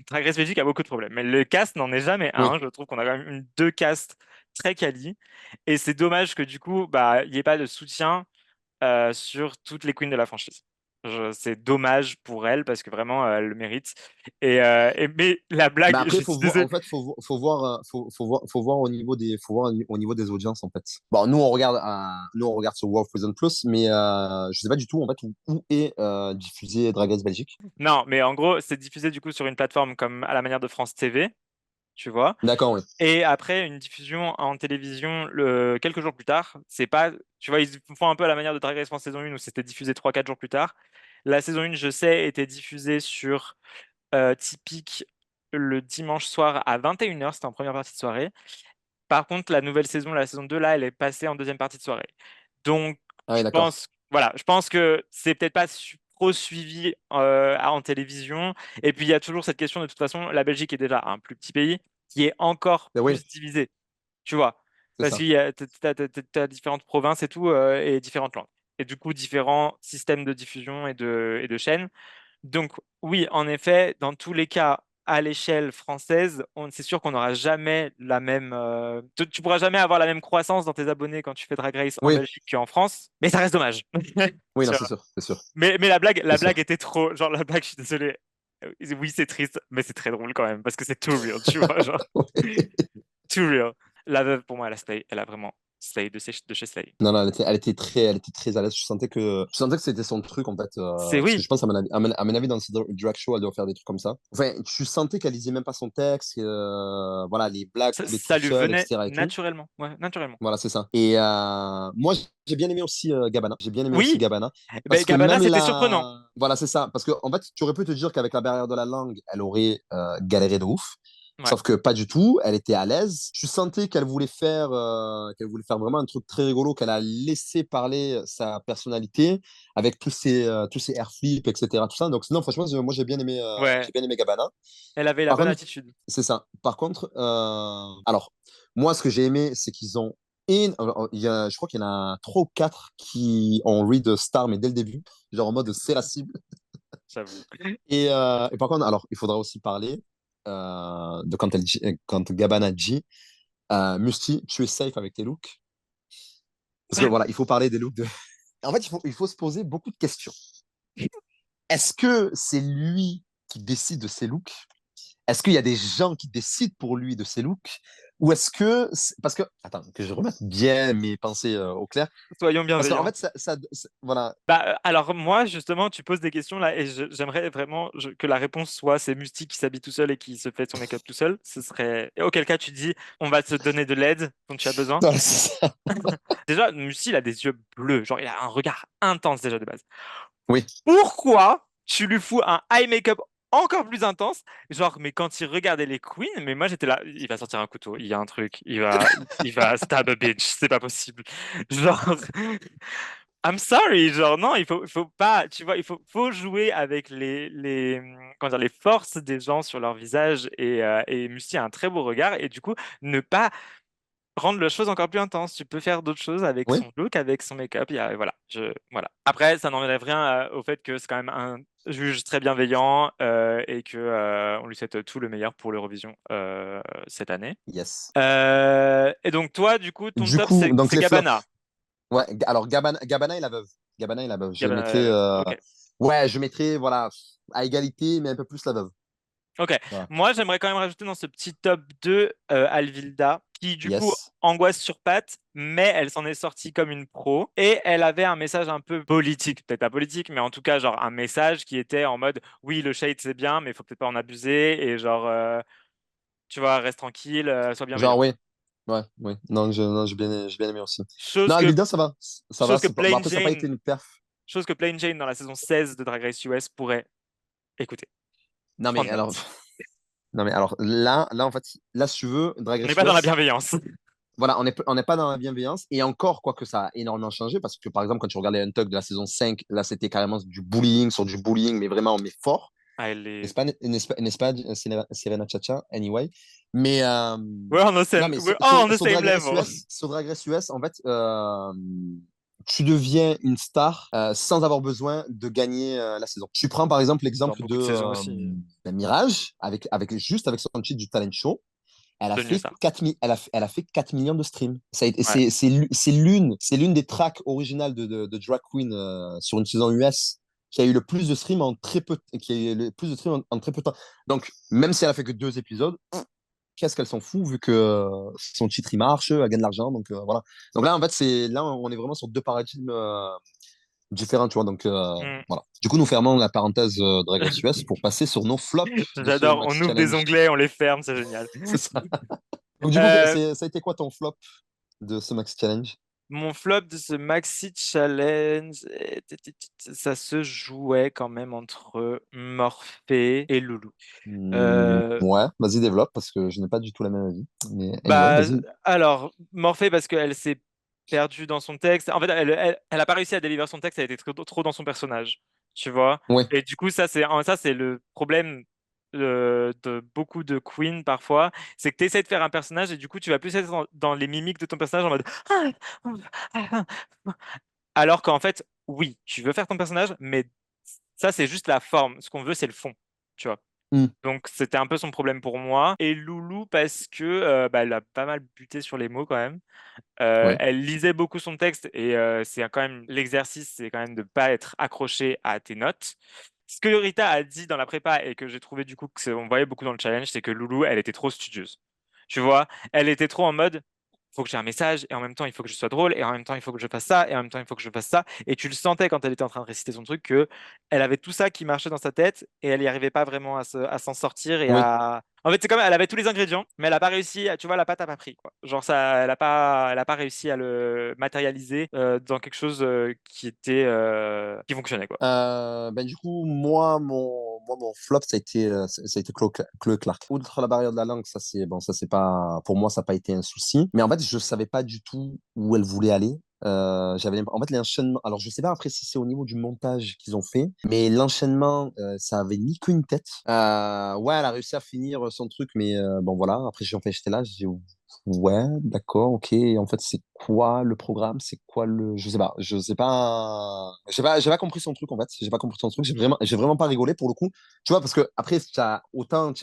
Drag Race Belgique a beaucoup de problèmes, mais le cast n'en est jamais Oui, un. Je trouve qu'on a quand même deux casts très quali et c'est dommage que du coup, bah, il n'y ait pas de soutien sur toutes les queens de la franchise. C'est dommage pour elle parce que vraiment, elle le mérite. Mais la mais blague, après, je faut suis voir, désolé. en fait, faut voir au niveau des audiences, en fait. Bon, nous, on regarde sur World Prison Plus, mais je sais pas du tout, en fait, où est diffusé Drag Race Belgique. Non, mais en gros, c'est diffusé du coup sur une plateforme comme à la manière de France TV, tu vois. D'accord, oui. Et après, une diffusion en télévision quelques jours plus tard. C'est pas, tu vois, ils font un peu à la manière de Drag Race France saison 1 où c'était diffusé 3 4 jours plus tard. La saison 1, je sais, était diffusée sur Typique le dimanche soir à 21h. C'était en première partie de soirée. Par contre, la nouvelle saison, la saison 2 là, elle est passée en deuxième partie de soirée. Donc, Ah oui, d'accord. voilà, je pense que c'est peut-être pas trop suivi en télévision. Et puis, il y a toujours cette question, de toute façon, la Belgique est déjà un plus petit pays qui est encore Mais oui, plus divisé, tu vois. c'est Parce ça. qu'il y a t'as différentes provinces et tout, et différentes langues. Et du coup, différents systèmes de diffusion et de chaînes. Donc, oui, en effet, dans tous les cas, à l'échelle française, c'est sûr qu'on n'aura jamais la même. Tu pourras jamais avoir la même croissance dans tes abonnés quand tu fais Drag Race en Oui, Belgique qu'en France, mais ça reste dommage. oui, Tu non, vois. c'est sûr, c'est sûr, Mais la c'est blague sûr. était trop. Genre, la blague, je suis désolé. Oui, c'est triste, mais c'est très drôle quand même, parce que c'est too real, tu vois. Genre, too real. La veuve, pour moi, elle a slay. Elle a vraiment slay de chez Slay. Non, non, elle était très à l'aise. Je sentais que c'était son truc, en fait. C'est Parce que oui, je pense, à mon avis, dans ces drag shows, elle doit faire des trucs comme ça. Enfin, tu sentais qu'elle lisait même pas son texte. Voilà, les blagues coulaient tout ça lui seul, venait etc. et tout. naturellement. Ouais, naturellement. Voilà, c'est ça. Et moi, j'ai bien aimé aussi Gabana. J'ai bien aimé aussi Oui, Gabana. ben, Parce que Gabana, même c'était surprenant. là. Voilà, c'est ça. Parce que, en fait, tu aurais pu te dire qu'avec la barrière de la langue, elle aurait galéré de ouf. Ouais. Sauf que pas du tout, elle était à l'aise. Tu sentais qu'elle voulait faire vraiment un truc très rigolo, qu'elle a laissé parler sa personnalité avec tous ses air flips, etc. Tout ça. Donc, non, franchement, moi, Ouais, j'ai bien aimé Gabana. elle avait la Par bonne contre, attitude. c'est ça. Par contre, alors, moi, ce que j'ai aimé, c'est qu'ils ont. Je crois qu'il y en a trois ou quatre qui ont read Star, mais dès le début, genre en mode c'est la cible. J'avoue. Et par contre, alors, il faudra aussi parler de quand Gabana dit Musti, tu es safe avec tes looks. Parce que voilà, il faut parler des looks de. En fait, il faut se poser beaucoup de questions. Est-ce que c'est lui qui décide de ses looks? Est-ce qu'il y a des gens qui décident pour lui de ses looks? Ou est-ce que. Parce que. Attends, que je remette bien mes pensées au clair. Soyons Parce qu'en bienveillants. fait, voilà. Bah, alors moi, justement, tu poses des questions là et j'aimerais vraiment que la réponse soit c'est Musti qui s'habille tout seul et qui se fait son make-up tout seul. Ce serait. Et auquel cas tu dis on va te donner de l'aide dont tu as besoin. Voilà, c'est ça. Déjà, Musti, il a des yeux bleus. Genre, il a un regard intense déjà de base. Oui. Pourquoi tu lui fous un eye make-up encore plus intense? Genre, mais quand il regardait les queens, mais moi j'étais là, il va sortir un couteau, il y a un truc, il va stab a bitch, c'est pas possible. Genre, I'm sorry, genre non, il faut pas, tu vois, faut jouer avec comment dire, les forces des gens sur leur visage et Musti a un très beau regard et du coup, ne pas rendre la chose encore plus intense. Tu peux faire d'autres choses avec Oui. son look, avec son make-up. Voilà, voilà. Après, ça n'enlève rien au fait que c'est quand même un juge très bienveillant et que on lui souhaite tout le meilleur pour l'Eurovision cette année. Yes. Et donc toi, du coup, ton Du top, coup, donc c'est les flops. Gabana. Ouais, alors Gabana et la veuve. Gabana et la veuve. Je Gabana, mettrais. ok. Ouais, je mettrais, voilà, à égalité, mais un peu plus la veuve. Ok, Voilà. moi j'aimerais quand même rajouter dans ce petit top 2 Alvilda, qui du coup Yes. angoisse sur pattes, mais elle s'en est sortie comme une pro, et elle avait un message un peu politique, peut-être pas politique, mais en tout cas genre un message qui était en mode, oui le shade c'est bien, mais il faut peut-être pas en abuser, et genre, tu vois, reste tranquille, sois Genre, bienveillant. oui. Ouais, oui. Non, j'ai bien aimé aussi. Chose Non, que, Alvida, ça va. Ça va. chose que Bon, Plain après, ça n'a pas été Jane, une perf. chose que Plain Jane dans la saison 16 de Drag Race US pourrait écouter, Non, mais prendre alors. note. Non, mais alors, en fait, là, si tu veux, Drag On n'est Race pas dans la US, bienveillance. voilà, on n'est pas dans la bienveillance. Et encore, quoi que ça a énormément changé, parce que, par exemple, quand tu regardais Untucked de la saison 5 là, c'était carrément du bullying sur du bullying, mais vraiment, mais fort. Ah, elle est... N'est-ce pas, Serena Chacha, anyway. Mais, non, mais We're all on the sur same Drag Race level. US, en fait, tu deviens une star sans avoir besoin de gagner la saison. Tu prends par exemple Dans l'exemple beaucoup de saisons aussi. Mirage, juste avec son titre du talent show. De New Star. Elle a fait 4 millions de streams. Ouais. C'est l'une des tracks originales de Drag Queen sur une saison US qui a eu le plus de streams en très peu, qui a eu le plus de streams en très peu de temps. Donc, même si elle a fait que 2 épisodes, qu'est-ce qu'elle s'en fout vu que son titre il marche, elle gagne de l'argent. Donc, voilà. Donc là, en fait, on est vraiment sur deux paradigmes différents, tu vois. Donc, Hmm. voilà. Du coup, nous fermons la parenthèse Drag Race US pour passer sur nos flops de ce J'adore. On Max ouvre des Challenge. onglets, on les ferme, c'est génial. C'est ça. Donc, du coup, Euh, ça a été quoi ton flop de ce Max Challenge? Mon flop de ce Maxi Challenge, ça se jouait quand même entre Morphée et Loulou. Euh, Ouais, vas-y, développe parce que je n'ai pas du tout la même avis. Mais anyway, Bah, vas-y. alors, Morphée, parce qu'elle s'est perdue dans son texte. En fait, elle a pas réussi à délivrer son texte, elle était trop dans son personnage, tu vois. Oui, Et du coup, ça, c'est le problème de beaucoup de queens parfois, c'est que tu essaies de faire un personnage et du coup, tu vas plus être dans les mimiques de ton personnage en mode alors qu'en fait, oui, tu veux faire ton personnage, mais ça, c'est juste la forme. Ce qu'on veut, c'est le fond, tu vois. Donc, c'était un peu son problème pour moi. Et Loulou, parce que elle a pas mal buté sur les mots quand même. Ouais. Elle lisait beaucoup son texte et c'est quand même l'exercice, c'est quand même de pas être accroché à tes notes. Ce que Rita a dit dans la prépa et que j'ai trouvé du coup on voyait beaucoup dans le challenge, c'est que Loulou, elle était trop studieuse. Tu vois, elle était trop en mode, faut que j'ai un message et en même temps il faut que je sois drôle et en même temps il faut que je fasse ça et en même temps il faut que je fasse ça. Et tu le sentais quand elle était en train de réciter son truc que elle avait tout ça qui marchait dans sa tête et elle n'y arrivait pas vraiment à s'en sortir et Oui. à. En fait, c'est comme elle avait tous les ingrédients, mais elle a pas réussi. Tu vois, la pâte a pas pris quoi. Genre ça, elle a pas réussi à le matérialiser dans quelque chose qui fonctionnait quoi. Du coup, mon flop, ça a été Chloé Clark. Outre la barrière de la langue, ça c'est bon, ça c'est pas, pour moi, ça n'a pas été un souci. Mais en fait, je savais pas du tout où elle voulait aller. En fait, l'enchaînement, alors je sais pas après si c'est au niveau du montage qu'ils ont fait, mais l'enchaînement, ça avait ni qu'une tête. Ouais, elle a réussi à finir son truc, mais bon voilà. Après, j'étais là, j'ai dit ouais, d'accord, ok. En fait, c'est quoi le programme? C'est quoi le, j'ai pas compris son truc en fait. J'ai pas compris son truc. J'ai vraiment pas rigolé pour le coup. Tu vois, parce que après, tu as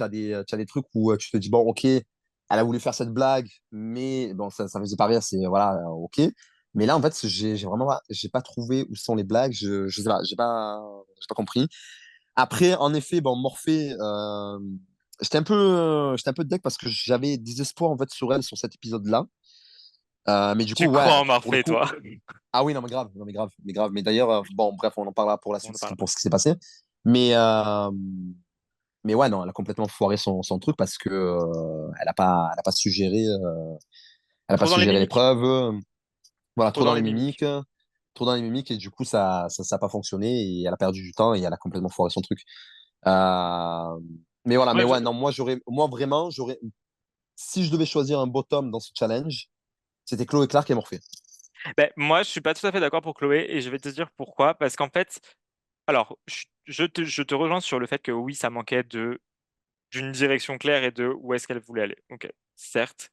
des trucs où tu te dis bon, ok, elle a voulu faire cette blague, mais bon, ça faisait pas rire. C'est voilà, ok. Mais là, en fait, j'ai pas trouvé où sont les blagues. Je sais pas, j'ai pas compris. Après, en effet, bon, Morphée, j'étais un peu deck parce que j'avais des espoirs en fait sur elle sur cet épisode-là. Mais du coup, Tu ouais, crois en pour le Morphée, coup, toi? ah oui, non, mais grave, non, mais grave, mais grave. Mais d'ailleurs, bon, bref, on en parlera pour la On suite en parle pour après. ce qui s'est passé. Mais, mais ouais, non, elle a complètement foiré son truc parce que elle a pas suggéré, elle a pas Trop dans les suggéré mimiques. l'épreuve. Voilà, Trop trop dans dans les les mimiques. mimiques, trop dans les mimiques et du coup, ça a pas fonctionné et elle a perdu du temps et elle a complètement foiré son truc. Euh, mais voilà, mais Ouais, ouais, non, moi vraiment, si je devais choisir un bottom dans ce challenge, c'était Chloé Clark et Morphée. ben, moi, je suis pas tout à fait d'accord pour Chloé et je vais te dire pourquoi. Parce qu'en fait, alors, je te rejoins sur le fait que oui, ça manquait d'une direction claire et de où est-ce qu'elle voulait aller. Ok, certes.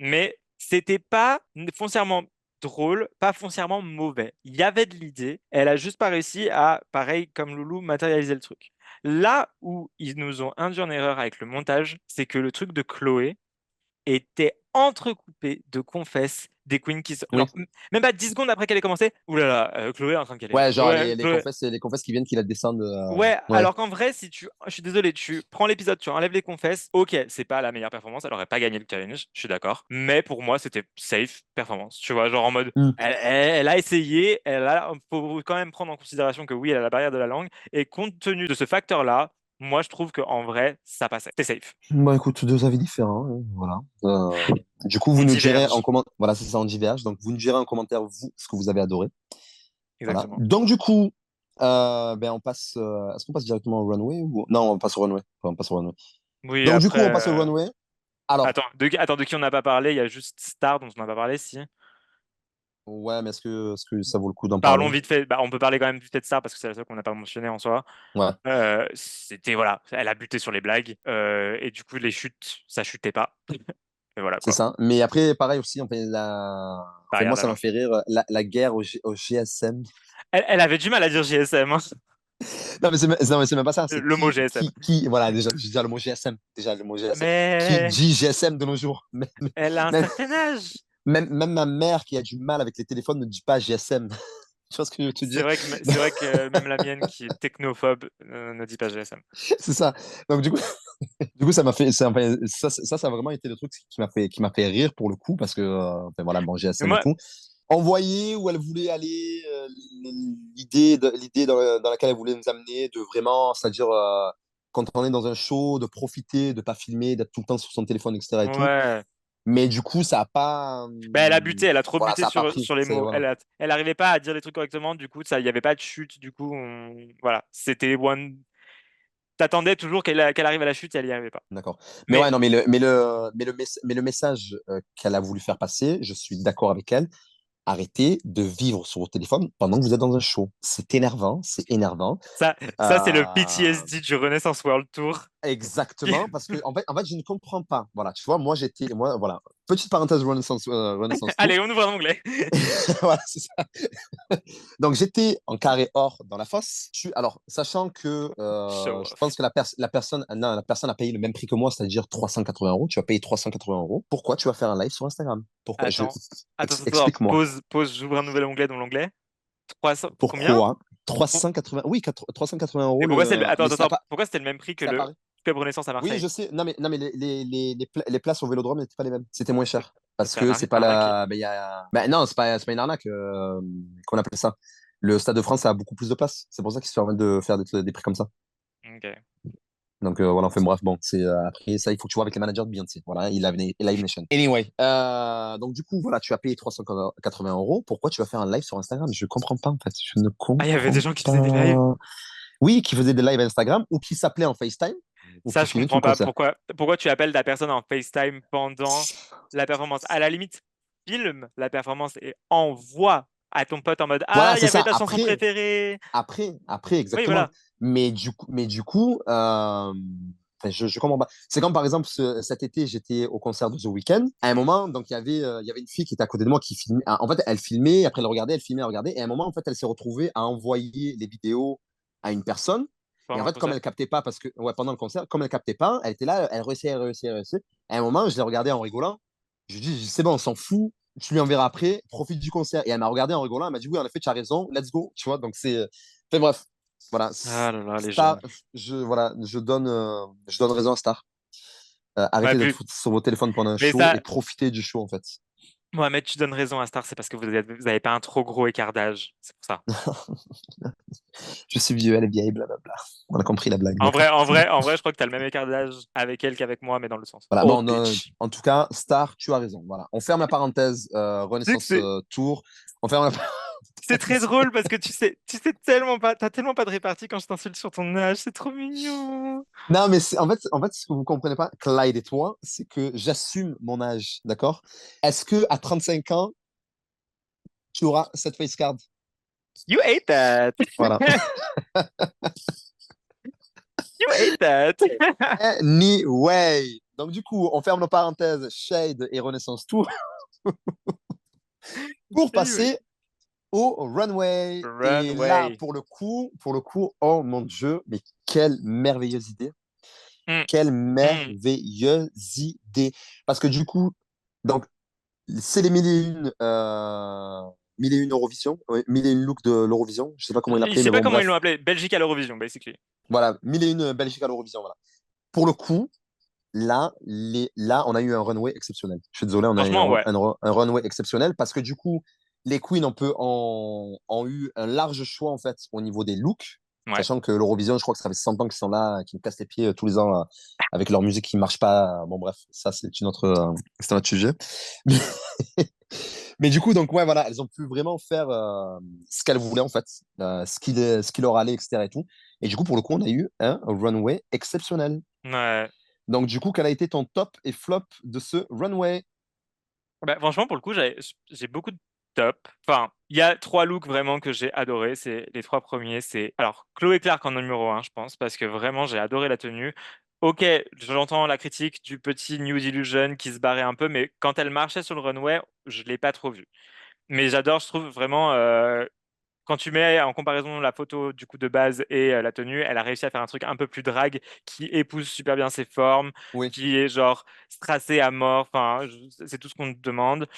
Mais c'était pas foncièrement drôle, pas foncièrement mauvais. Il y avait de l'idée. Elle a juste pas réussi à, pareil comme Loulou, matérialiser le truc. Là où ils nous ont induit en erreur avec le montage, c'est que le truc de Chloé était entrecoupé de confesses des queens qui sont. Oui. Genre, même pas 10 secondes après qu'elle ait commencé. Ouh là là, Chloé est en train de galérer. Ouais, genre Chloé, Chloé. les confesses qui viennent, qui la descendent. Ouais, Ouais, alors qu'en vrai, si tu. Je suis désolé, tu prends l'épisode, tu enlèves les confesses. Ok, c'est pas la meilleure performance, elle aurait pas gagné le challenge, je suis d'accord. Mais pour moi, c'était safe performance. Tu vois, genre en mode. Mm. Elle a essayé, faut quand même prendre en considération que oui, elle a la barrière de la langue. Et compte tenu de ce facteur-là, moi, je trouve qu'en vrai, ça passait. C'est safe. Bah écoute, deux avis différents, hein, voilà. Du coup, vous On nous direz en diverge. commentaire, voilà, c'est ça, on diverge. Donc, vous nous direz en commentaire, vous, ce que vous avez adoré. Voilà. Exactement. Donc, du coup, on passe, est-ce qu'on passe directement au runway ou... Non, on passe au runway. Enfin, on passe au runway. Oui, Donc, du après. coup, on passe au runway. Alors, Attends, de qui on n'a pas parlé? Il y a juste Star dont on n'a pas parlé, si. ouais, mais est-ce que ça vaut le coup d'en Parlons parler? vite fait. Bah, on peut parler quand même vite fait de Star parce que c'est la seule qu'on n'a pas mentionné en soi. Ouais, C'était, voilà, elle a buté sur les blagues. Et du coup, les chutes, ça chutait pas. Et voilà, c'est quoi. ça. Mais après, pareil aussi, Barrière moi, de la ça m'a langue. fait rire la guerre au GSM. Elle avait du mal à dire GSM, hein. Non, mais c'est même pas ça. C'est Le mot GSM. voilà, déjà, je veux dire le mot GSM. Déjà, le mot GSM. Qui Mais dit GSM de nos jours? elle a un Même, certain âge. même ma mère qui a du mal avec les téléphones ne dit pas GSM. Tu vois ce que je veux te dire? C'est vrai que même la mienne, qui est technophobe, ne dit pas GSM. C'est ça. Donc, du coup, ça m'a fait, enfin, ça a vraiment été le truc qui m'a fait rire pour le coup, parce que, enfin, voilà, bon, Mais GSM et moi, tout. On voyait où elle voulait aller, l'idée dans laquelle elle voulait nous amener, de vraiment, c'est-à-dire, quand on est dans un show, de profiter, de pas filmer, d'être tout le temps sur son téléphone, etc. et tout. ouais. Mais du coup, ça a pas, Bah, elle a buté, elle a trop voilà, buté ça a pas pris. sur les mots. Voilà. Elle arrivait pas à dire les trucs correctement, du coup, il y avait pas de chute, du coup, voilà. C'était one. T'attendais toujours qu'elle arrive à la chute et elle y arrivait pas. D'accord. Mais ouais, Mais non, mais le message qu'elle a voulu faire passer, je suis d'accord avec elle. Arrêtez de vivre sur votre téléphone pendant que vous êtes dans un show. C'est énervant, c'est énervant. ça c'est le Euh, PTSD du Renaissance World Tour. exactement, parce que en fait, je ne comprends pas. Voilà, tu vois, moi, voilà. petite parenthèse Renaissance Tour. Allez, on ouvre un onglet. Voilà, c'est ça. Donc, j'étais en carré or dans la fosse. Alors, sachant que je pense que la personne a payé le même prix que moi, c'est-à-dire 380 euros. Tu vas payer 380 euros. Pourquoi tu vas faire un live sur Instagram? Pourquoi? Attends, Explique-moi. pause, j'ouvre un nouvel onglet dans l'onglet. 300, combien? Pourquoi 380, oui, 380 euros. Et pourquoi Mais pourquoi c'était le même prix que ça le paraît. Club Renaissance à Oui, Marseille? je sais. Non, mais les places au Vélodrome n'étaient pas les mêmes. C'était moins cher. Parce C'est que c'est pas arnaqué. la. Non, c'est pas une arnaque. Qu'on appelle ça. Le Stade de France a beaucoup plus de places. C'est pour ça qu'ils se permettent de faire des prix comme ça. Ok. Donc voilà, enfin bref, bon, après ça, il faut que tu vois avec les managers de Beyoncé. Voilà, Live Nation. Anyway, donc du coup, voilà, tu as payé 380 euros. Pourquoi tu vas faire un live sur Instagram? Je comprends pas en fait. Je ne Ah, il y avait des comprends gens qui faisaient des lives. pas. Oui, qui faisaient des lives Instagram ou qui s'appelaient en FaceTime ou Ça, qui je filmaient tout comprends le pas. concert. Pourquoi tu appelles ta personne en FaceTime pendant la performance? À la limite, filme la performance et envoie à ton pote en mode Voilà, Ah, il y c'est avait ça. ta chanson préférée. Après, Oui, exactement. voilà. Mais du coup, enfin, je comprends pas. C'est comme par exemple cet été, j'étais au concert de The Weeknd. À un moment, donc il y avait une fille qui était à côté de moi qui filmait. En fait, elle filmait, après elle regardait, elle filmait, elle regardait. Et à un moment, en fait, elle s'est retrouvée à envoyer les vidéos à une personne. Et Pendant en le fait, comme concert. elle captait pas, parce que ouais, pendant le concert, comme elle captait pas, elle était là, elle réussissait, elle réussissait, elle réussissait. À un moment, je l'ai regardée en rigolant. Je lui dis, c'est bon, on s'en fout. Tu lui enverras après, profite du concert. Et elle m'a regardé en rigolant, elle m'a dit, oui, en effet, tu as raison, let's go. Tu vois, donc c'est. Enfin, bref, voilà. Ah là là, les Star, jeunes. voilà, je donne raison à Star. Ouais, Arrêtez d'être sur vos téléphones pendant un mais show et ça, profitez du show, en fait. Mohamed, tu donnes raison à Star, c'est parce que vous avez pas un trop gros écart d'âge. C'est pour ça. Je suis vieux, elle est vieille, blablabla. On a compris la blague, En vrai, d'accord. en vrai, en vrai, je crois que tu as le même écart d'âge avec elle qu'avec moi, mais dans le sens. Voilà, Oh, bon, bitch. en tout cas, Star, tu as raison. Voilà. On ferme la parenthèse Tu sais que Renaissance Tour. On ferme la c'est très parenthèse. drôle parce que tu sais tellement pas, t'as tellement pas de répartie quand je t'insulte sur ton âge, c'est trop mignon. Non, mais en fait, ce que vous comprenez pas, Clyde et toi, c'est que j'assume mon âge, d'accord? Est-ce que à 35 ans, tu auras cette face card? You ate that. Voilà. You ate that. Anyway. Donc, du coup, on ferme nos parenthèses Shade et Renaissance Tour pour Anyway. passer au runway. Et là, Runway. pour le coup, oh mon Dieu, mais quelle merveilleuse idée. Mm, Quelle mm. merveilleuse idée. Parce que du coup, donc, c'est les 1001 Eurovision, ouais, 1001 look de l'Eurovision. Je sais pas comment il Je l'appelait, sais mais pas bon, comment ils bref. l'ont appelé. Belgique à l'Eurovision, basically. Voilà, 1001 Belgique à l'Eurovision, voilà. Pour le coup, là, on a eu un runway exceptionnel. Je suis désolé, on a eu Franchement, ouais. un runway exceptionnel parce que du coup, les queens ont eu un large choix en fait au niveau des looks, Ouais. sachant que l'Eurovision, je crois que ça fait 100 ans qu'ils sont là, qu'ils me cassent les pieds tous les ans avec leur musique qui marche pas. Bon, bref, ça, c'est un autre sujet. Mais du coup, donc, ouais, voilà, elles ont pu vraiment faire ce qu'elles voulaient, en fait, ce qui leur allait, etc. Et tout. Et du coup, pour le coup, on a eu un runway exceptionnel. Ouais. Donc, du coup, quel a été ton top et flop de ce runway? Bah, franchement, pour le coup, j'ai beaucoup de top. Enfin, il y a trois looks vraiment que j'ai adoré. C'est les trois premiers. C'est alors Chloé Clark en numéro un, je pense, parce que vraiment j'ai adoré la tenue. Ok, j'entends la critique du petit Nude Illusion qui se barrait un peu, mais quand elle marchait sur le runway, je l'ai pas trop vue. Mais j'adore, je trouve vraiment quand tu mets en comparaison la photo du coup de base et la tenue, elle a réussi à faire un truc un peu plus drague qui épouse super bien ses formes, Oui, qui est genre strassé à mort. Enfin, c'est tout ce qu'on te demande.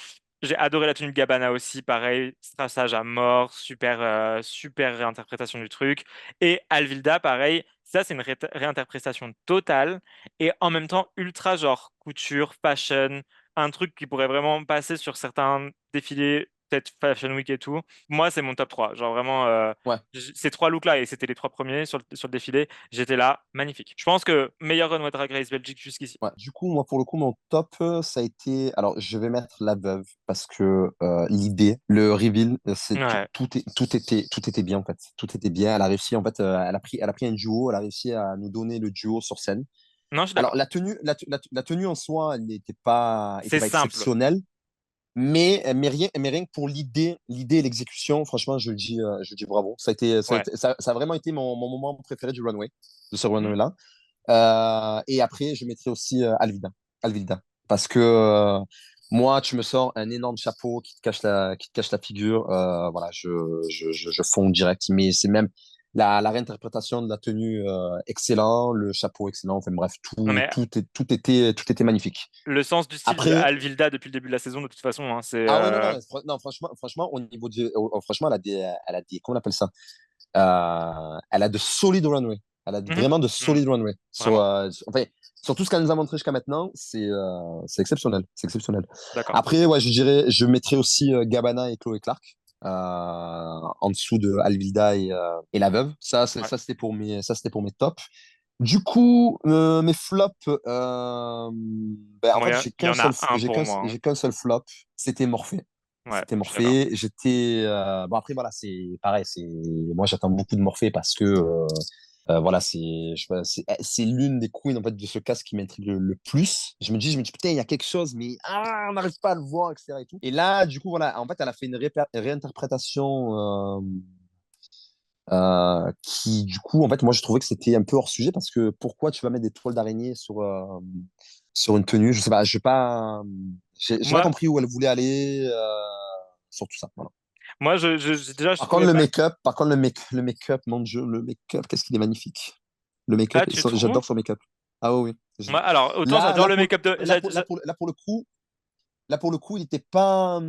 J'ai adoré la tenue de Gabbana aussi, pareil, strassage à mort, super, super réinterprétation du truc. Et Alvilda, pareil, ça c'est une réinterprétation totale et en même temps ultra genre couture, fashion, un truc qui pourrait vraiment passer sur certains défilés, peut-être Fashion Week et tout. Moi, c'est mon top 3. Genre vraiment, ouais, ces trois looks-là, et c'était les trois premiers sur le défilé, j'étais là, magnifique. Je pense que meilleur runway Drag Race Belgique jusqu'ici. ouais. Du coup, moi, pour le coup, mon top, ça a été. Alors, je vais mettre la veuve parce que l'idée, le reveal, c'est tout, Ouais. tout était bien, en fait. Tout était bien. Elle a réussi, en fait, elle a pris un duo, elle a réussi à nous donner le duo sur scène. Non, je suis Alors, d'accord. la tenue en soi, elle n'était pas, était C'est pas simple. exceptionnelle. Mais rien que pour l'idée et l'exécution, franchement, je dis bravo. Ouais. Ça a vraiment été mon moment préféré du runway, de ce Mhm. runway-là. Et après, je mettrai aussi Alvilda. Parce que Moi, tu me sors un énorme chapeau qui te cache la figure. Voilà, je fonds direct. Mais c'est même la réinterprétation de la tenue excellent, le chapeau excellent. Enfin bref, Non, mais tout était magnifique. le sens du style de Après, Alvilda depuis le début de la saison, de toute façon, hein, c'est. ah ouais, non, non, non, franchement, au niveau franchement, elle a des, comment on appelle ça? Elle a de solides runway. Elle a Mhm, vraiment de mhm, solides runway. vraiment, Enfin, sur tout ce qu'elle nous a montré jusqu'à maintenant, c'est exceptionnel. C'est exceptionnel. d'accord. Après, ouais, je mettrais aussi Gabbana et Chloé Clark en dessous de Alvilda et la veuve. Ouais. Ça, c'était pour mes tops. Du coup, mes flops, ben, en Moi, fait, il y en a un pour moi, hein. j'ai qu'un seul flop. C'était Morphée. Ouais, C'était je suis d'accord. Morphée. Bon, après, voilà, c'est pareil. Moi, j'attends beaucoup de Morphée parce que, voilà, je sais pas, c'est l'une des queens, en fait, de ce casque qui m'intrigue le plus. Je me dis, putain, il y a quelque chose, mais on n'arrive pas à le voir, etc. Et tout. Et là, du coup, voilà, en fait, elle a fait une réinterprétation, qui, du coup, en fait, moi, je trouvais que c'était un peu hors sujet parce que pourquoi tu vas mettre des toiles d'araignée sur une tenue? Je sais pas, j'ai pas Moi, compris où elle voulait aller sur tout ça. Voilà. déjà, je Par contre, trouvais pas. le make-up, mon Dieu, le make-up, qu'est-ce qu'il est magnifique. Le make-up, Ah, tu trouves? j'adore son make-up. Ah oui, oui. Moi, alors, autant Là, j'adore là, le pour, make-up de. là, pour le coup, il n'était pas.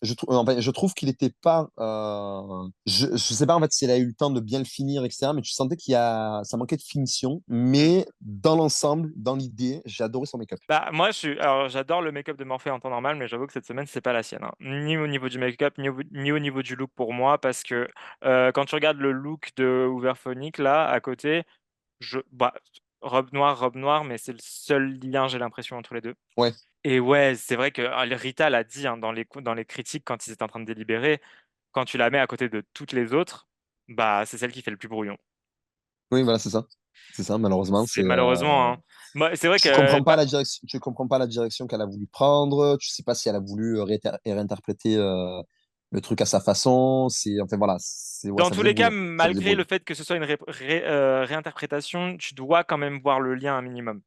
Je trouve qu'il n'était pas. Je sais pas en fait si elle a eu le temps de bien le finir, etc. Mais tu sentais ça manquait de finition. Hmm. Mais dans l'ensemble, dans l'idée, j'ai adoré son make-up. Bah, moi, alors, j'adore le make-up de Morphée en temps normal, mais j'avoue que cette semaine, c'est pas la sienne, hein. Ni au niveau du make-up, ni au niveau du look pour moi, parce que quand tu regardes le look de Hooverphonic, là, à côté, bah, robe noire, mais c'est le seul lien, j'ai l'impression, entre les deux. Ouais, Et ouais, c'est vrai que Rita l'a dit, hein, dans les critiques quand ils étaient en train de délibérer, quand tu la mets à côté de toutes les autres, bah, c'est celle qui fait le plus brouillon. oui, voilà, c'est ça. C'est ça, malheureusement. C'est malheureusement, hein. C'est vrai que bah, Tu comprends pas la direction qu'elle a voulu prendre. Tu sais pas si elle a voulu réinterpréter le truc à sa façon. Enfin voilà, ouais, dans ça tous faisait les cas, brouillon. Ça faisait malgré le brouillon. fait que ce soit une réinterprétation, tu dois quand même voir le lien un minimum.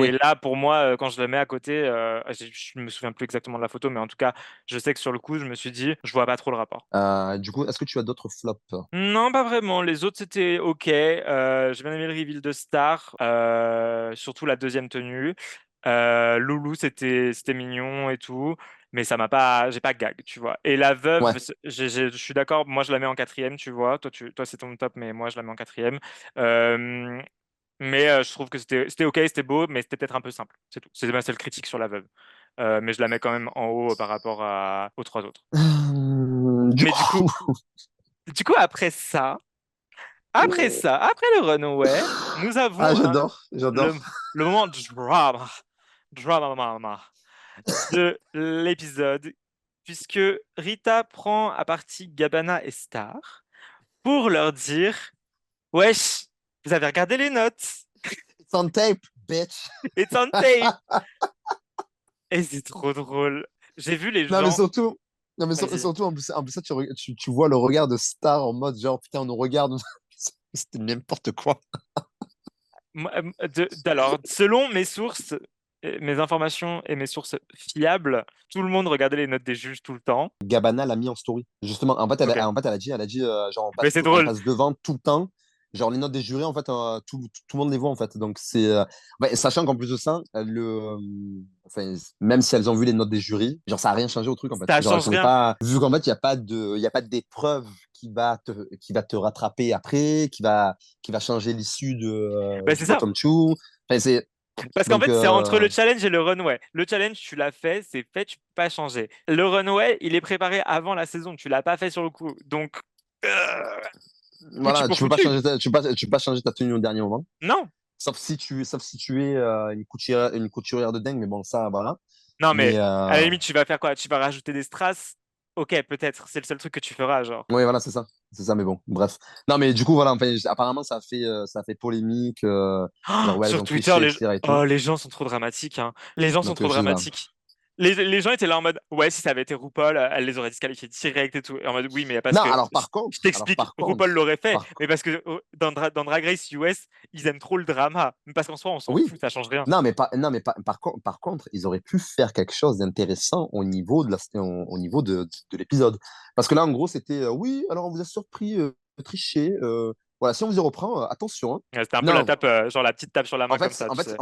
Et Oui. là, pour moi, quand je le mets à côté, je me souviens plus exactement de la photo, mais en tout cas, je sais que sur le coup, je me suis dit, je vois pas trop le rapport. Du coup, est-ce que tu as d'autres flops? Non, pas vraiment. Les autres, c'était OK. J'ai bien aimé le reveal de Star, surtout la deuxième tenue. Loulou, c'était mignon et tout, mais ça m'a pas, j'ai pas gag, tu vois. Et la veuve, Ouais. je suis d'accord. Moi, je la mets en quatrième, tu vois. Toi, c'est ton top, mais moi, je la mets en quatrième. Euh, mais je trouve que c'était OK, c'était beau, mais c'était peut-être un peu simple. C'est tout. C'est ma seule critique sur la veuve. Mais je la mets quand même en haut par rapport aux trois autres. Du Mais coup, après le runway, nous ah, avons j'adore, le, j'adore. le moment drama de l'épisode, puisque Rita prend à partie Gabbana et Star pour leur dire, wesh, vous avez regardé les notes, It's on tape, bitch. it's on tape. Et c'est trop drôle. J'ai vu les Non, mais gens. surtout, non, mais Vas-y. surtout en plus ça, tu vois le regard de Star en mode genre, putain, on nous regarde. C'était n'importe quoi. Alors, selon mes sources, mes informations et mes sources fiables, tout le monde regardait les notes des juges tout le temps. Gabbana l'a mis en story. Justement, Ok. elle a dit genre, Mais c'est on drôle. passe devant tout le temps. Genre, les notes des jurés, en fait, tout le monde les voit, en fait. Donc, ouais, sachant qu'en plus de ça, enfin, même si elles ont vu les notes des jurys, genre, ça n'a rien changé au truc, en fait. Ça Genre, elles change sont rien. pas. Vu qu'en fait, il y a pas d'épreuve qui va te rattraper après, qui va changer l'issue Ben, c'est du ça. bottom two. Enfin, Parce qu'en donc, fait, c'est entre le challenge et le runway. Le challenge, tu l'as fait, c'est fait, tu peux pas changer. Le runway, il est préparé avant la saison, tu l'as pas fait sur le coup. Donc, euh, foutu voilà, pour foutu. tu peux pas changer ta tenue au dernier moment. Non. Sauf si tu es une couturière de dingue, mais bon, ça, voilà. Non, Mais mais à la limite, tu vas faire quoi? Tu vas rajouter des strass? Ok, peut-être, c'est le seul truc que tu feras, genre. oui, voilà, c'est ça. C'est ça, mais bon, bref. Non, mais du coup, voilà, enfin, apparemment, ça a fait polémique. Oh, Genre, ouais, elles sur ont Twitter, triché, etc. et tout. les gens sont trop dramatiques, hein. Les gens sont Donc, trop je sais pas. dramatiques. les gens étaient là en mode, ouais, si ça avait été RuPaul, elle les aurait disqualifiés direct et tout. Et en mode, oui, mais parce Non, que, alors je t'explique, par RuPaul contre, l'aurait fait, par, mais parce que dans Drag Race US, ils aiment trop le drama. Mais parce qu'en soi, on s'en oui, fout, ça change rien. par contre, ils auraient pu faire quelque chose d'intéressant au niveau au niveau de l'épisode. Parce que là, en gros, c'était oui, alors on vous a surpris, tricher. Voilà, si on vous y reprend, attention, hein. C'était un peu la Non, tape, genre la petite tape sur la main comme ça, tu sais.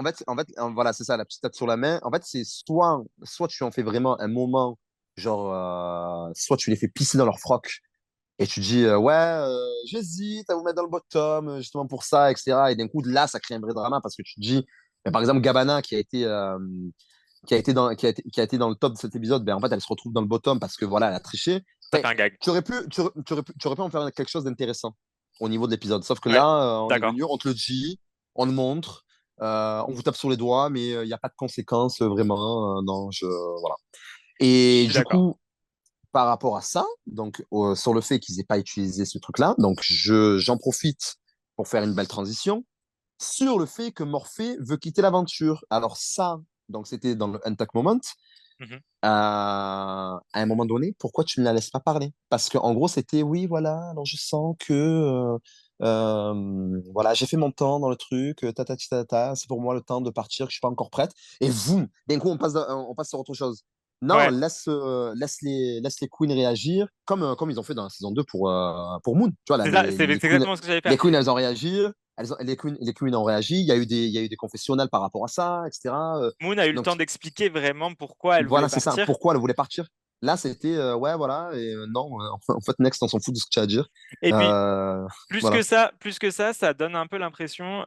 voilà, c'est ça, la petite tape sur la main. En fait, c'est soit tu en fais vraiment un moment, genre, soit tu les fais pisser dans leur froc et tu dis, ouais, j'hésite à vous mettre dans le bottom, justement pour ça, etc. Et d'un coup, là, ça crée un vrai drama parce que tu te dis, ben, par exemple, Gabana qui a été dans le top de cet épisode, ben, en fait, elle se retrouve dans le bottom parce que voilà, elle a triché. Ça fait un gag. Tu aurais pu en faire quelque chose d'intéressant au niveau de l'épisode. Sauf que Ouais, là, on est d'accord. venu, on te le dit, on le montre, on vous tape sur les doigts, mais il n'y a pas de conséquences vraiment. Non, voilà. Je Et suis du d'accord. coup, par rapport à ça, donc sur le fait qu'ils n'aient pas utilisé ce truc-là, donc j'en profite pour faire une belle transition sur le fait que Morphée veut quitter l'aventure. Alors ça, donc c'était dans le Untuck Moment. Mhm. À un moment donné, pourquoi tu ne la laisses pas parler? Parce qu'en gros, c'était oui, voilà, alors je sens que voilà, j'ai fait mon temps dans le truc, c'est pour moi le temps de partir, que je suis pas encore prête. Et vous, d'un coup, on passe sur autre chose. Non, Ouais, laisse les queens réagir, comme ils ont fait dans la saison 2 pour Moon. Tu vois, là, c'est ça, c'est exactement ce que j'allais faire. les queens, elles ont réagi. Les queens ont réagi. Il y a eu des confessionnals par rapport à ça, etc. Moon a eu le Donc, temps d'expliquer vraiment pourquoi elle voulait voilà, c'est ça. partir. Pourquoi elle voulait partir? Là, c'était ouais, voilà. Et non, en fait, Next, on s'en fout de ce que tu as à dire. Et puis, Euh, voilà. plus que ça donne un peu l'impression,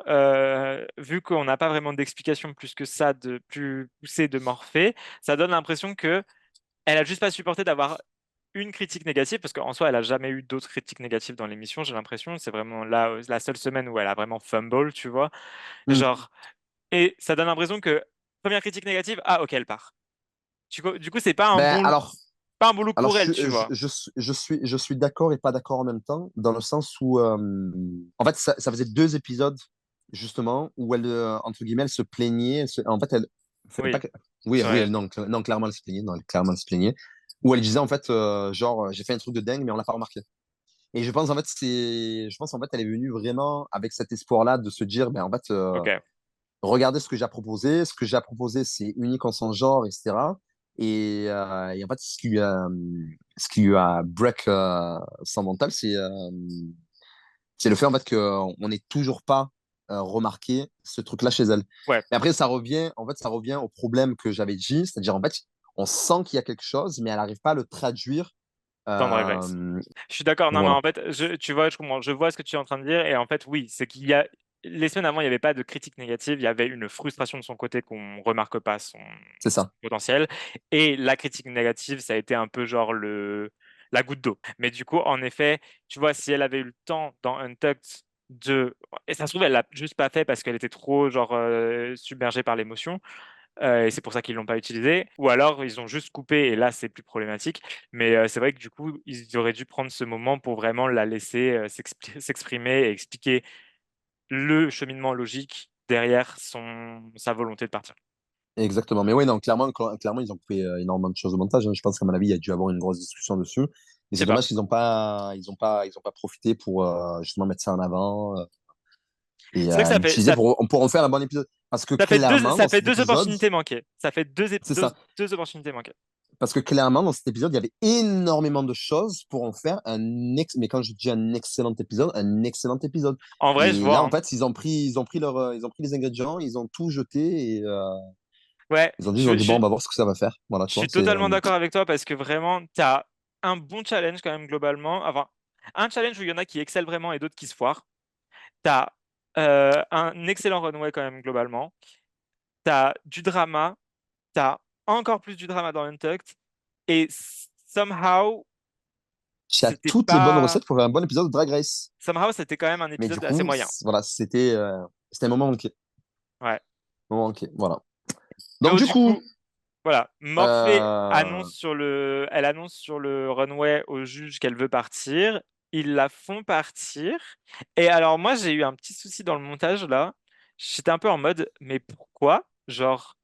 vu qu'on n'a pas vraiment d'explication plus que ça, de plus poussée de Morphée, ça donne l'impression que elle a juste pas supporté d'avoir une critique négative, parce qu'en soi, elle a jamais eu d'autres critiques négatives dans l'émission, j'ai l'impression. C'est vraiment là, la seule semaine où elle a vraiment fumble, tu vois. Mm. Genre, et ça donne l'impression que première critique négative, ah ok, elle part. Du coup, c'est pas un Ben, bon, pas un bon look alors pour elle, tu vois. je suis d'accord et pas d'accord en même temps, dans le sens où, en fait, ça faisait deux épisodes, justement, où elle, entre guillemets, elle se plaignait. En fait, elle. Oui, Oui, oui, ouais. non, non, clairement, elle se plaignait. Non, clairement, elle se plaignait. Où elle disait, en fait, genre, j'ai fait un truc de dingue, mais on l'a pas remarqué. Et je pense, en fait, elle est venue vraiment avec cet espoir-là de se dire, ben, en fait, Ok. regardez ce que j'ai proposé. Ce que j'ai proposé, c'est unique en son genre, etc. Et en fait, ce qui lui a break son mental, c'est le fait en fait qu'on n'est toujours pas remarqué ce truc-là chez elle. Ouais. Et après, ça revient au problème que j'avais dit, c'est-à-dire en fait, on sent qu'il y a quelque chose, mais elle n'arrive pas à le traduire. Dans Drag Race. Euh, Je suis d'accord. Non, mais voilà, en fait, tu vois, je comprends. Je vois ce que tu es en train de dire. Et en fait, oui, c'est qu'il y a. Les semaines avant, il n'y avait pas de critique négative. Il y avait une frustration de son côté qu'on ne remarque pas c'est son ça. potentiel. Et la critique négative, ça a été un peu genre la goutte d'eau. Mais du coup, en effet, tu vois, si elle avait eu le temps dans Untucked de. Et ça se trouve, elle l'a juste pas fait parce qu'elle était trop genre submergée par l'émotion. Et c'est pour ça qu'ils l'ont pas utilisé. Ou alors ils ont juste coupé et là c'est plus problématique. Mais c'est vrai que du coup ils auraient dû prendre ce moment pour vraiment la laisser s'exprimer et expliquer le cheminement logique derrière sa volonté de partir. Exactement. Mais oui, non, clairement, ils ont coupé énormément de choses au montage, hein. Je pense qu'à mon avis, il y a dû avoir une grosse discussion dessus. Et Je c'est sais pas. dommage ils ont pas profité pour justement mettre ça en avant et C'est vrai que l'utiliser pour en faire un bon épisode. Parce que clairement, ça dans fait cet deux épisode, opportunités manquées. Ça fait c'est ça. deux opportunités manquées. Parce que clairement, dans cet épisode, il y avait énormément de choses pour en faire mais quand je dis un excellent épisode. En vrai, je Et vois, là, en hein. fait, ils ont pris les ingrédients, ils ont tout jeté et Ouais, ils ont dit, bon, on va voir ce que ça va faire. Voilà, je tu vois, suis totalement d'accord avec toi parce que vraiment, tu as un bon challenge quand même globalement. Enfin, un challenge où il y en a qui excellent vraiment et d'autres qui se foirent. T'as un excellent runway quand même globalement. T'as du drama. T'as encore plus du drama dans Untucked. Et somehow, tu as c'était toutes les bonnes pas. recettes pour faire un bon épisode de Drag Race. Somehow, c'était quand même un Mais du épisode assez coup, moyen. voilà, c'était un moment manqué. Ouais. Moment manqué, voilà. Donc, Mais du du coup, coup, voilà. Morphée euh, elle annonce sur le runway au juge qu'elle veut partir. Ils la font partir. Et alors, moi, j'ai eu un petit souci dans le montage là. J'étais un peu en mode, mais pourquoi? Genre.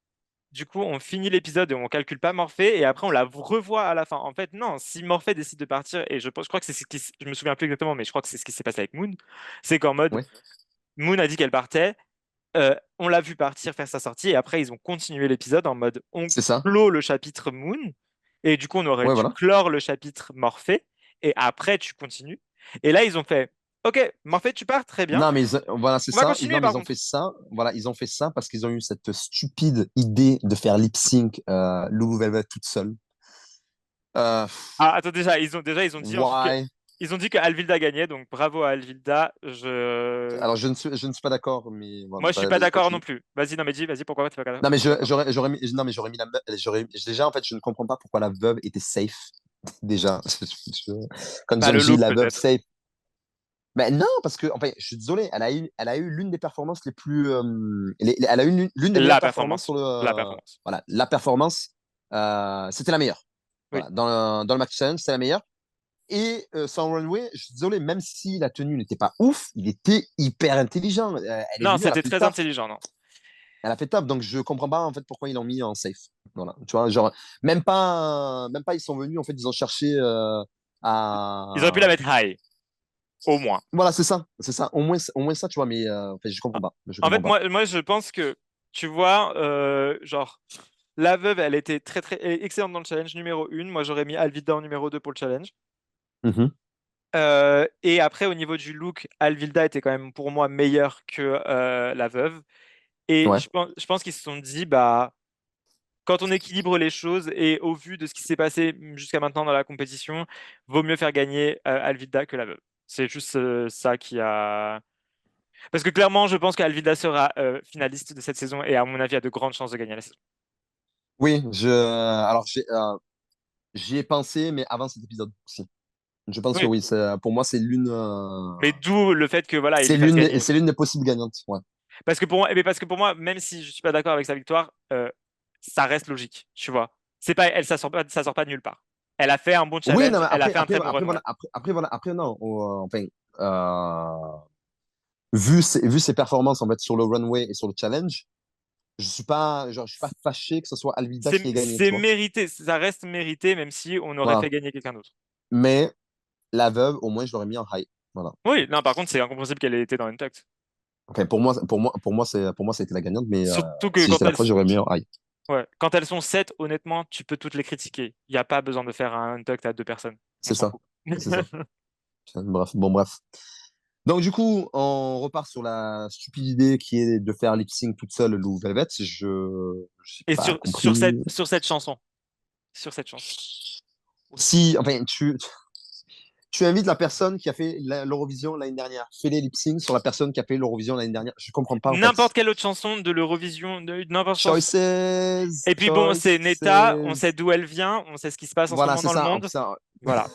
Du coup, on finit l'épisode et on calcule pas Morphée et après on la revoit à la fin. En fait, non, si Morphée décide de partir, et je crois que c'est ce qui, je me souviens plus exactement, mais je crois que c'est ce qui s'est passé avec Moon, c'est qu'en mode, Ouais, Moon a dit qu'elle partait, on l'a vu partir faire sa sortie et après ils ont continué l'épisode en mode, on c'est ça. clôt le chapitre Moon et du coup on aurait Ouais, dû voilà. clore le chapitre Morphée et après tu continues. Et là ils ont fait, ok, Morphée tu pars, très bien, Non, mais voilà, c'est on va ça. continuer Non, mais par ils ont contre. fait ça. Voilà, ils ont fait ça parce qu'ils ont eu cette stupide idée de faire lip sync Lulu Velvet toute seule. Euh, Ah, attends, déjà, ils ont dit en tout cas, why? ils ont dit que Alvilda gagnait, donc bravo à Alvilda. Alors, je ne suis pas d'accord, mais bon, Moi, je suis pas vas-y, d'accord non continue. plus. Vas-y, non, mais dis, vas-y, pourquoi t'es pas Non, mais d'accord? non, mais j'aurais mis déjà, en fait, je ne comprends pas pourquoi la veuve était safe. Déjà, quand ils Bah, ont le dit look, la veuve peut-être. safe. Mais non, parce que, enfin, je suis désolé, elle a eu l'une des performances les plus, elle a eu l'une des meilleures La performances performance. sur le, La performance. voilà, la performance, c'était la meilleure. Oui. Voilà, dans le Max Challenge, c'était la meilleure. Et son runway, je suis désolé, même si la tenue n'était pas ouf, il était hyper intelligent. Elle est Non, venue, elle a c'était fait le très taf. intelligent, non. Elle a fait top, donc je comprends pas en fait pourquoi ils l'ont mis en safe. Voilà, tu vois, genre même pas ils sont venus en fait, ils ont cherché Ils auraient pu la à mettre high, au moins. voilà, c'est ça, au moins ça, tu vois, mais enfin, je comprends pas, je En comprends fait, pas. moi, je pense que, tu vois, genre, la veuve, elle était elle est excellente dans le challenge numéro 1. Moi, j'aurais mis Alvilda en numéro 2 pour le challenge. Mhm. Et après, au niveau du look, Alvilda était quand même pour moi meilleure que la veuve. Et Ouais, je pense qu'ils se sont dit, bah, quand on équilibre les choses et au vu de ce qui s'est passé jusqu'à maintenant dans la compétition, vaut mieux faire gagner Alvilda que la veuve. C'est juste ça qui a. Parce que clairement, je pense qu'Alvilda sera finaliste de cette saison et à mon avis a de grandes chances de gagner la saison. oui, alors j'y ai pensé, mais avant cet épisode aussi. Je pense que Oui, oui, pour moi mais d'où le fait que voilà, il les fasse gagner. c'est l'une des possibles gagnantes. Ouais, Parce que pour moi, même si je suis pas d'accord avec sa victoire, ça reste logique, tu vois. C'est pas, ça sort pas de nulle part. Elle a fait un bon oui, non, challenge, mais elle a fait un très bon runway. voilà, après non, enfin, vu ses performances en fait sur le runway et sur le challenge, je suis pas fâché que ce soit Alvida qui ait gagné, C'est tu vois. mérité, ça reste mérité, même si on aurait Voilà. fait gagner quelqu'un d'autre. Mais la veuve, au moins, je l'aurais mis en high. Voilà. Oui, non, par contre, c'est incompréhensible qu'elle ait été dans Untucked. Enfin, pour moi, c'était la gagnante, mais Surtout que si j'étais la preuve, j'aurais mis en high. ouais, quand elles sont 7, honnêtement, tu peux toutes les critiquer. Il n'y a pas besoin de faire un Untucked à 2 personnes. On C'est s'en ça. fout. C'est ça. Bref, bon, bref. Donc, du coup, on repart sur la stupide idée qui est de faire lip sync toute seule Lou Velvet. Je n'ai Et pas sur compris. sur cette chanson. Si, enfin, tu invites la personne qui a fait l'Eurovision l'année dernière. Fais les lip sync sur la personne qui a fait l'Eurovision l'année dernière. Je comprends pas, en fait. N'importe quelle autre chanson de l'Eurovision, n'importe chanson. Choices, Et puis bon, c'est Neta, on sait choices. d'où elle vient, on sait ce qui se passe en ce Voilà, moment c'est dans le ça. monde. Voilà.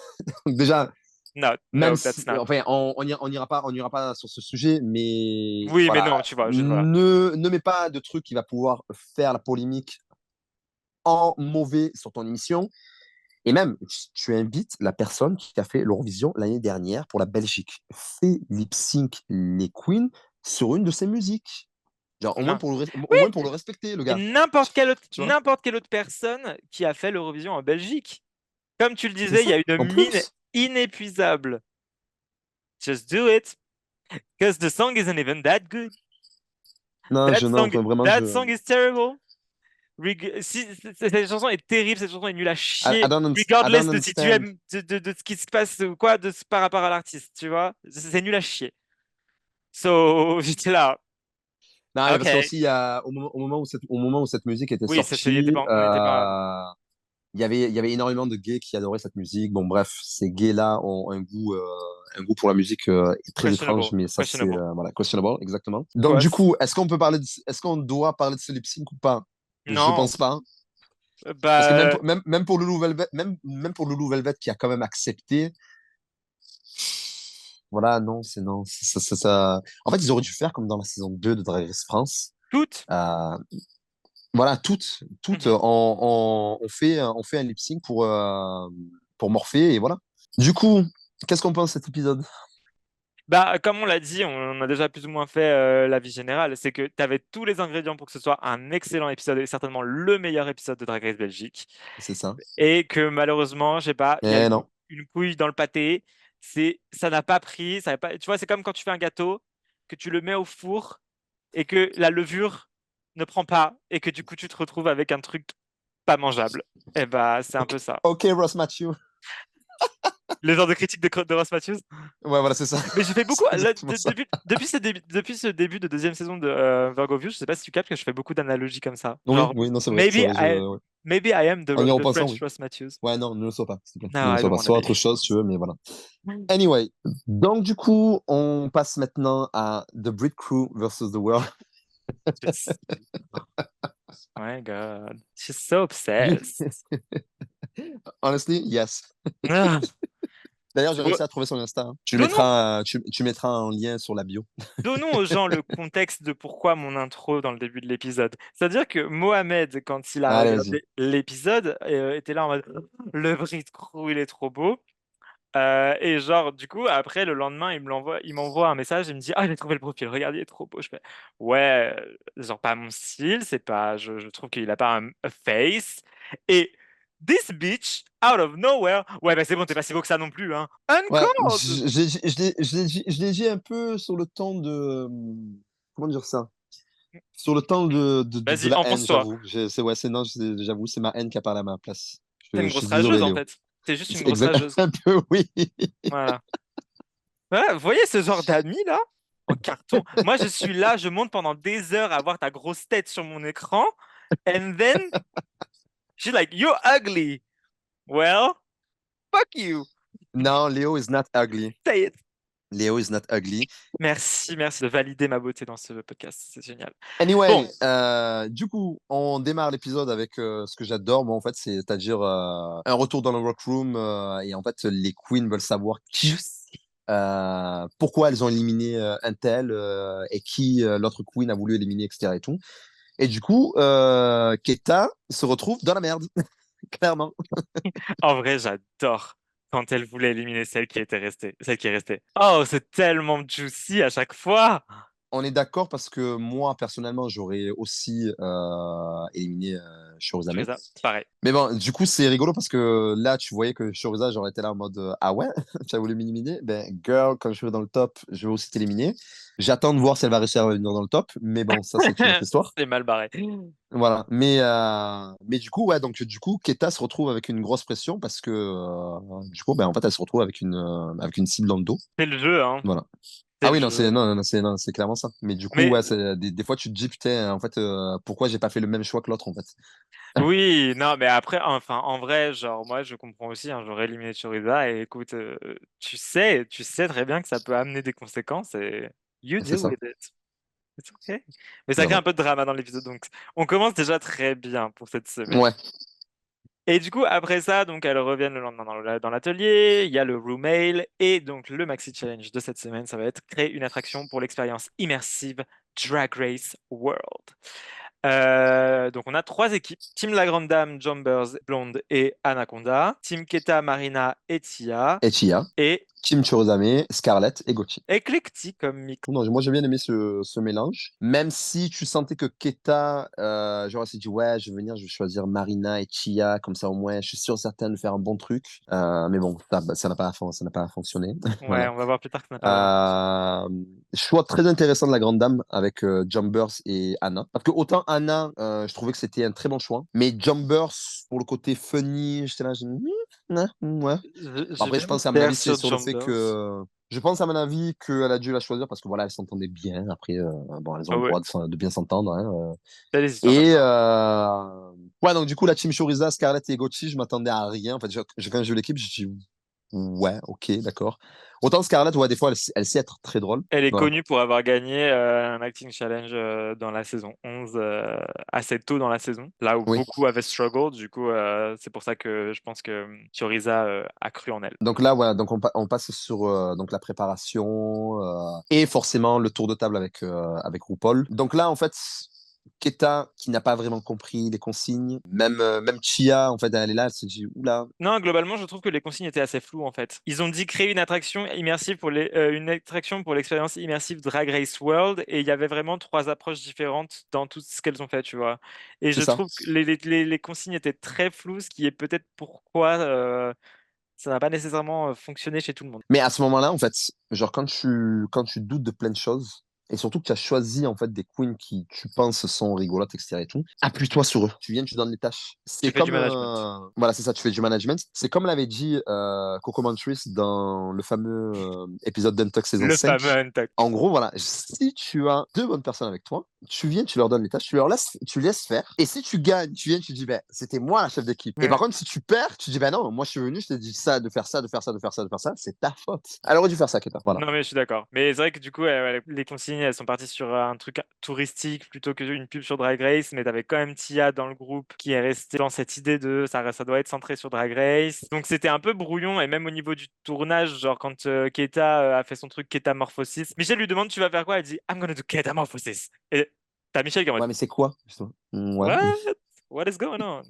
Donc déjà, No, même no, that's si, not. enfin, on ira pas sur ce sujet, mais Oui, mais voilà, non, tu vois, voilà. ne mets pas de truc qui va pouvoir faire la polémique en mauvais sur ton émission. Et même, tu invites la personne qui a fait l'Eurovision l'année dernière pour la Belgique. Fais lip sync les Queens sur une de ses musiques. Genre, Non. au Oui, moins pour le respecter, le et gars. Tu vois? n'importe quelle autre personne qui a fait l'Eurovision en Belgique. Comme tu le C'est disais, il y ça, a une en mine plus. inépuisable. Just do it, because the song isn't even that good. Non, non, enfin, vraiment, That song is terrible. Cette chanson est terrible, cette chanson est nulle à I chier, I don't regardless de si tu understand. aimes de ce qui se passe ou quoi par rapport à l'artiste, tu vois. C'est nul à chier. So, j'étais là. Non, mais parce Ok. qu'aussi, au moment où cette musique était Oui, il était sortie, pas, on était pas. il y avait énormément de gays qui adoraient cette musique. Bon, bref, ces gays-là ont un goût pour la musique très étrange, Questionable. mais ça, c'est Questionable. voilà, questionable, exactement. Donc, Quoi? du coup, est-ce qu'on doit parler de ce lip sync ou pas? Je Non. pense pas. Hein. Parce que Bah, même pour Loulou Velvet, même pour Loulou Velvet qui a quand même accepté, voilà, non, c'est non. En fait, ils auraient dû faire comme dans la saison 2 de Drag Race France. toutes. Euh, Voilà, toutes, Mhm. on fait un lip sync pour Morphée et voilà. Du coup, qu'est-ce qu'on pense de cet épisode? Bah, comme on l'a dit, on a déjà plus ou moins fait l'avis général, c'est que tu avais tous les ingrédients pour que ce soit un excellent épisode et certainement le meilleur épisode de Drag Race Belgique. C'est ça. Et que malheureusement, je sais pas, il y a Eh non. une couille dans le pâté, ça n'a pas pris, ça n'a pas, tu vois, c'est comme quand tu fais un gâteau, que tu le mets au four et que la levure ne prend pas et que du coup tu te retrouves avec un truc pas mangeable. Et bah, c'est un peu ça. Ok, Ross Matthew. Les genres de critiques de Ross Matthews. Ouais, voilà, c'est ça. Mais j'ai fait beaucoup, C'est exactement ça. depuis ce début de deuxième saison de Virgo View, je sais pas si tu captes que je fais beaucoup d'analogies comme ça. Oui, Genre, oui, non, c'est vrai. maybe C'est vrai, I, ouais. maybe I am En y the repensant, French oui. Ross Matthews. Ouais, non, ne le sois pas, s'il te plaît. No, Ne le I sois don't pas. want to Sois be. autre chose, si tu veux, mais voilà. Anyway, donc du coup, on passe maintenant à The Brit Crew versus The World. Oh my God. She's so obsessed. Honestly, yes. Ah. D'ailleurs, j'ai Bon, réussi à trouver son Insta. Hein. donnons, Tu mettras un lien sur la bio. donnons aux gens le contexte de pourquoi mon intro dans le début de l'épisode. C'est-à-dire que Mohamed, quand il a Allez, vas-y. regardé l'épisode, était là en mode le Brit Crew, il est trop beau. Et genre, du coup, après, le lendemain, il m'envoie un message, il me dit, ah, j'ai trouvé le profil, regarde, il est trop beau. Je fais, ouais, genre, pas mon style, c'est pas, je trouve qu'il a pas un face. Et this bitch, out of nowhere, ouais, bah c'est bon, t'es pas si beau que ça non plus, hein. Ouais, Uncalled! je l'ai dit un peu sur le temps de. Comment dire ça? Sur le temps de Vas-y, la haine, enfonce-toi. j'avoue. Ouais, non, j'avoue, c'est ma haine qui a parlé à ma place. T'es une Je suis grosse désolé, rageuse, en Léo. fait. T'es juste une C'est grosse exact, rageuse. un peu, oui. Voilà. Voilà, vous voyez ce genre d'amis, là? En carton. Moi, je suis là, je monte pendant des heures à voir ta grosse tête sur mon écran. And then, she's like, you're ugly. Well, fuck you. Non, Léo is not ugly. Say it. Léo is not ugly. Merci, merci de valider ma beauté dans ce podcast. C'est génial. Bon, Anyway, du coup, on démarre l'épisode avec ce que j'adore, moi, en fait, c'est-à-dire un retour dans le workroom et en fait, les queens veulent savoir pourquoi elles ont éliminé un tel et qui l'autre queen a voulu éliminer, etc. et tout. Et du coup, Keta se retrouve dans la merde, clairement. en vrai, j'adore quand elle voulait éliminer celle qui était restée, celle qui est restée. Oh, c'est tellement juicy à chaque fois. On est d'accord parce que moi, personnellement, j'aurais aussi éliminé Shirozame. Teresa, pareil. Mais bon, du coup, c'est rigolo parce que là, tu voyais que Shirozane, j'aurais été là en mode ah ouais, tu as voulu m'éliminer? Ben, girl, quand je vais dans le top, je vais aussi t'éliminer. J'attends de voir si elle va réussir à revenir dans le top. Mais bon, ça, c'est une autre histoire. C'est mal barré. Voilà. Mais du coup, ouais, donc du coup, Keta se retrouve avec une grosse pression parce que du coup, ben, en fait, elle se retrouve avec une cible dans le dos. C'est le jeu, hein. Voilà. C'est Ah le oui, non, jeu. c'est clairement ça. Mais du coup, Mais ouais, des fois, tu te dis, putain, en fait, pourquoi j'ai pas fait le même choix que l'autre, en fait? oui, non, mais après, enfin, en vrai, genre, moi, je comprends aussi, hein, j'aurais éliminé Choriza et écoute, tu sais très bien que ça peut amener des conséquences et you C'est deal ça. with it. It's okay. Mais ça crée Voilà. un peu de drama dans l'épisode, donc on commence déjà très bien pour cette semaine. Ouais. Et du coup, après ça, donc elles reviennent le lendemain dans l'atelier, il y a le room mail, et donc le maxi challenge de cette semaine, ça va être créer une attraction pour l'expérience immersive Drag Race World. Donc on a trois équipes, Team La Grande Dame, Jumbers, Blonde et Anaconda, Team Keta, Marina et Tia, Et Chia, et Kim Chirozame, Scarlett et Gauthier. éclectique comme mix. Non, moi j'ai bien aimé ce mélange. Même si tu sentais que Keta, genre, elle s'est dit, ouais, je vais venir, je vais choisir Marina et Chia, comme ça au moins, je suis sûr certaine de faire un bon truc. Mais bon, ça n'a pas fonctionné. Ouais, Voilà. on va voir plus tard que ça n'a pas vraiment fonctionné. Choix très intéressant de la grande dame avec Jumbers et Anna. Parce que autant Anna, je trouvais que c'était un très bon choix, mais Jumbers, pour le côté funny, j'étais là, ouais. J'ai Après, bien je me pense à mon perds avis, c'est sur sur le fait Jumbers. que. Je pense à mon avis qu'elle a dû la choisir parce que voilà, elles s'entendaient bien. Après, bon, elles ont Ah le ouais, droit de bien s'entendre. Hein. t'as les histoires comme Et ça. ouais, donc du coup, la team Choriza, Scarlett et Gauthier, je m'attendais à rien. En fait, quand j'ai vu l'équipe, je me dit ouais, ok, d'accord. Autant Scarlett, ouais, des fois, elle sait être très drôle. Elle est Voilà. connue pour avoir gagné un acting challenge dans la saison 11, assez tôt dans la saison, là où Oui. beaucoup avaient struggled. Du coup, c'est pour ça que je pense que Chioriza a cru en elle. Donc là, voilà, donc on passe sur donc la préparation et forcément le tour de table avec RuPaul. Donc là, en fait, Keta qui n'a pas vraiment compris les consignes. Même Chia, en fait, elle est là, elle se dit oula. Non, globalement, je trouve que les consignes étaient assez floues en fait. Ils ont dit créer une attraction immersive une attraction pour l'expérience immersive Drag Race World, et il y avait vraiment 3 approches différentes dans tout ce qu'elles ont fait, tu vois. Et C'est je ça. trouve que les consignes étaient très floues, ce qui est peut-être pourquoi ça n'a pas nécessairement fonctionné chez tout le monde. Mais à ce moment-là, en fait, genre quand tu doutes de plein de choses, et surtout que tu as choisi en fait des queens qui tu penses sont rigolotes, etc. et tout, appuie-toi sur eux. Tu viens, tu donnes les tâches. Tu C'est fais du comme management. voilà, c'est ça, tu fais du management. C'est comme l'avait dit Coco Montrese dans le fameux épisode d'Untuck saison Le 5. fameux Untuck. En gros, voilà, si tu as deux bonnes personnes avec toi, tu viens, tu leur donnes les tâches, tu laisses faire. Et si tu gagnes, tu viens, tu dis, ben, c'était moi la chef d'équipe. Et Ouais. par contre, si tu perds, tu dis, ben non, moi je suis venu, je t'ai dit ça, de faire ça, de faire ça, de faire ça, de faire ça, c'est ta faute. Elle aurait dû faire ça, Keta. Voilà. Non, mais je suis d'accord. Mais c'est vrai que du coup, ouais, les consignes, elles sont parties sur un truc touristique plutôt qu'une pub sur Drag Race. Mais t'avais quand même Tia dans le groupe qui est resté dans cette idée de ça doit être centré sur Drag Race. Donc c'était un peu brouillon. Et même au niveau du tournage, genre quand Keta a fait son truc Ketamorphosis, Michel lui demande tu vas faire quoi? Elle dit I'm gonna do Ketamorphosis. Et t'as Michel qui est en mode Ouais, mais c'est quoi, justement? Ouais. What? What is going on?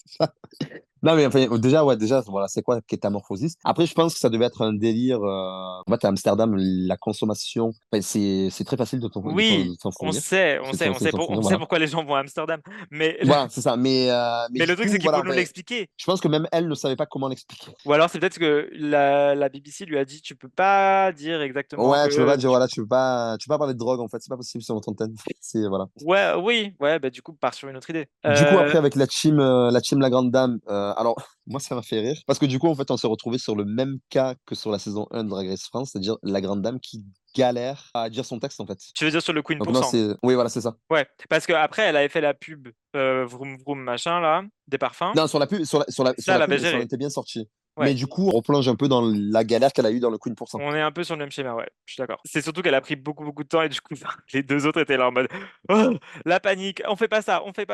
Non, mais enfin, déjà, voilà, c'est quoi Kétamorphosis? Après, je pense que ça devait être un délire. En fait, à Amsterdam, la consommation, enfin, c'est très facile Oui, de t'en on fournir. sait, on C'est sait, très on facile de sait, t'en on fournir, sait voilà. pourquoi les gens vont à Amsterdam. Mais, Voilà, c'est ça. Mais mais du le truc, c'est coup, qu'il faut voilà, nous enfin, l'expliquer. je pense que même elle ne savait pas comment l'expliquer. Ou alors c'est peut-être que la BBC lui a dit tu peux pas dire exactement Ouais, tu peux que pas dire, voilà, tu peux pas parler de drogue, en fait, c'est pas possible sur notre antenne. C'est, voilà. ouais oui ouais bah du coup part sur une autre idée. Du coup, après, avec la team La Grande Dame, alors, moi, ça m'a fait rire. Parce que du coup, en fait, on s'est retrouvé sur le même cas que sur la saison 1 de Drag Race France, c'est-à-dire La Grande Dame qui galère à dire son texte, en fait. Tu veux dire sur le Queen Donc, non, pourcent. c'est. Oui, voilà, c'est ça. Ouais, parce que après elle avait fait la pub vroom vroom machin là des parfums. Non, sur la pub, sur Ça elle la avait pub, elle s'en géré. était bien sortie. Ouais. Mais du coup, on replonge un peu dans la galère qu'elle a eue dans le Queen pour cent. On est un peu sur le même schéma, ouais, je suis d'accord. C'est surtout qu'elle a pris beaucoup de temps et du coup, les deux autres étaient là en mode oh, la panique, on fait pas ça, ok, C'est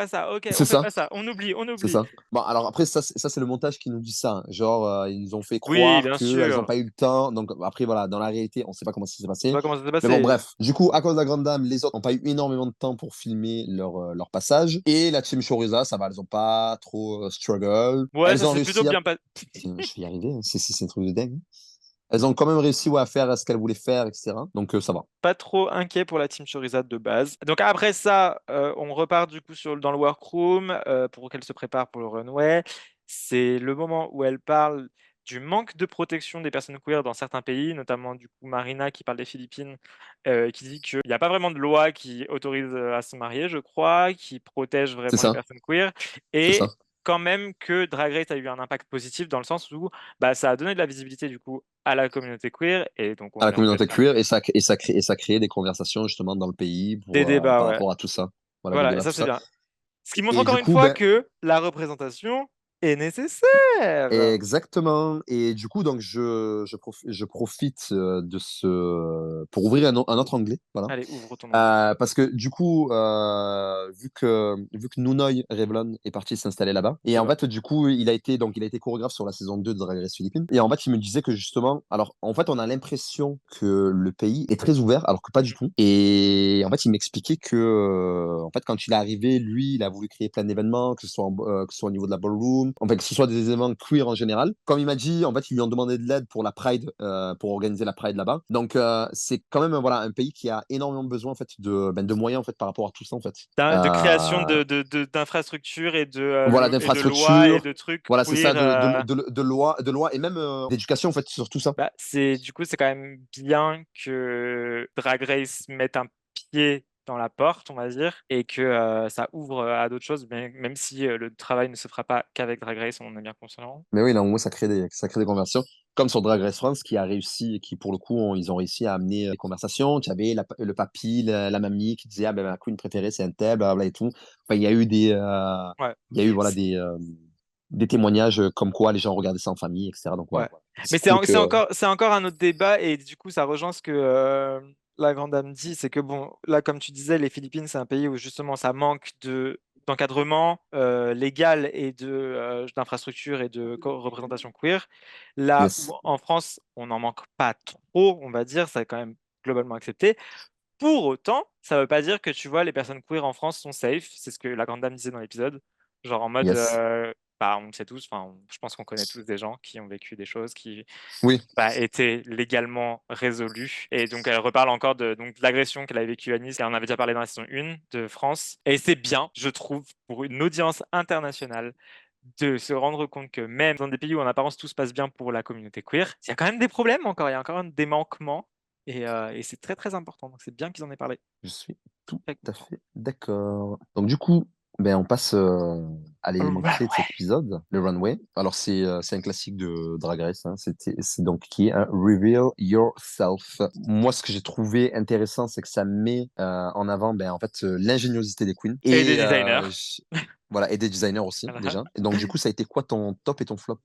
on fait ça, pas ça, on oublie, on c'est oublie. ça. Bon, alors après, ça c'est le montage qui nous dit ça, hein. Genre, ils nous ont fait Oui, croire bien qu'elles n'ont sûr. pas eu le temps. Donc, après, voilà, dans la réalité, on ne sait pas comment ça s'est Je sais passé. pas comment ça s'est Mais bon, passé. bref. Du coup, à cause de la Grande Dame, les autres n'ont pas eu énormément de temps pour filmer leur passage. Et la Team Choriza, ça va, elles n'ont pas trop struggle. Ouais, ça Elles ont s'est plutôt réussi à. bien passé. Putain, je vais y arriver, hein. C'est un truc de dingue. Elles ont quand même réussi, ouais, à faire ce qu'elles voulaient faire, etc. Donc, ça va. Pas trop inquiet pour la team Chorizade de base. Donc après ça, on repart du coup dans le workroom pour qu'elle se prépare pour le runway. C'est le moment où elle parle du manque de protection des personnes queer dans certains pays, notamment du coup Marina qui parle des Philippines, qui dit qu'il n'y a pas vraiment de loi qui autorise à se marier, je crois, qui protège C'est vraiment les ça. personnes queer, C'est et ça. quand même que Drag Race a eu un impact positif dans le sens où bah, ça a donné de la visibilité du coup à la communauté queer, et donc À on la est en communauté pleine queer et ça crée des conversations justement dans le pays des débats, par ouais. rapport à tout ça. Voilà, des Voilà, et débats, ça tout c'est ça. bien. Ce qui montre Et encore du une coup, fois ben, que la représentation est nécessaire. exactement. Et du coup, donc, je profite de pour ouvrir un autre anglais. Voilà. Allez, ouvre ton onglet. Parce que du coup, vu que Nunoy Revlon est parti s'installer là-bas, et C'est en vrai. fait, du coup, il a été chorégraphe sur la saison 2 de Drag Race Philippines. Et en fait, il me disait que justement, alors en fait, on a l'impression que le pays est très ouvert, alors que pas du Mhm. tout. Et en fait, il m'expliquait que, en fait, quand il est arrivé, lui, il a voulu créer plein d'événements, que ce soit au niveau de la ballroom, en fait, que ce soit des événements queer en général. Comme il m'a dit, en fait, ils lui ont demandé de l'aide pour la Pride, pour organiser la Pride là-bas. Donc, c'est quand même voilà, un pays qui a énormément besoin en fait, de moyens en fait, par rapport à tout ça. En fait. De création Euh, d'infrastructures et voilà, et de lois et d'infrastructures, de trucs voilà, c'est ça, queer. de loi et même d'éducation en fait, sur tout ça. Bah, du coup, c'est quand même bien que Drag Race mette un pied dans la porte, on va dire, et que ça ouvre à d'autres choses, même si le travail ne se fera pas qu'avec Drag Race, on en est bien conscient. Mais oui, là, au moins, ça crée des conversations. Comme sur Drag Race France, qui a réussi, qui pour le coup, ils ont réussi à amener des conversations. Tu avais le papy, la mamie qui disait, ah ben ma queen préférée, c'est un tel, blablabla et tout. Enfin, Ouais. il y a eu voilà, des témoignages comme quoi les gens regardaient ça en famille, etc. Donc voilà. Ouais. Mais C'est cool que. c'est encore un autre débat et du coup, ça rejoint ce que la grande dame dit, c'est que bon, là, comme tu disais, les Philippines, c'est un pays où justement ça manque d'encadrement légal et d'infrastructures et de représentation queer. Là où Yes. en France, on n'en manque pas trop, on va dire, ça est quand même globalement accepté. Pour autant, ça veut pas dire que, tu vois, les personnes queer en France sont safe. C'est ce que la grande dame disait dans l'épisode. Genre en mode, Yes. bah, on le sait tous, je pense qu'on connaît tous des gens qui ont vécu des choses qui Oui. étaient légalement résolues. Et donc, elle reparle encore de l'agression qu'elle avait vécue à Nice. Et on avait déjà parlé dans la saison 1 de France. Et c'est bien, je trouve, pour une audience internationale, de se rendre compte que même dans des pays où en apparence tout se passe bien pour la communauté queer, il y a quand même des problèmes encore, il y a encore des manquements. Et c'est très très important, donc c'est bien qu'ils en aient parlé. Je suis tout à fait d'accord. Donc du coup, on passe à l'élément clé de cet épisode, le runway. Alors c'est un classique de Drag Race, hein. C'est donc qui est un Reveal Yourself. Moi, ce que j'ai trouvé intéressant, c'est que ça met en avant en fait l'ingéniosité des queens Et des designers. Voilà, et des designers aussi Voilà. déjà. Et donc du coup, ça a été quoi ton top et ton flop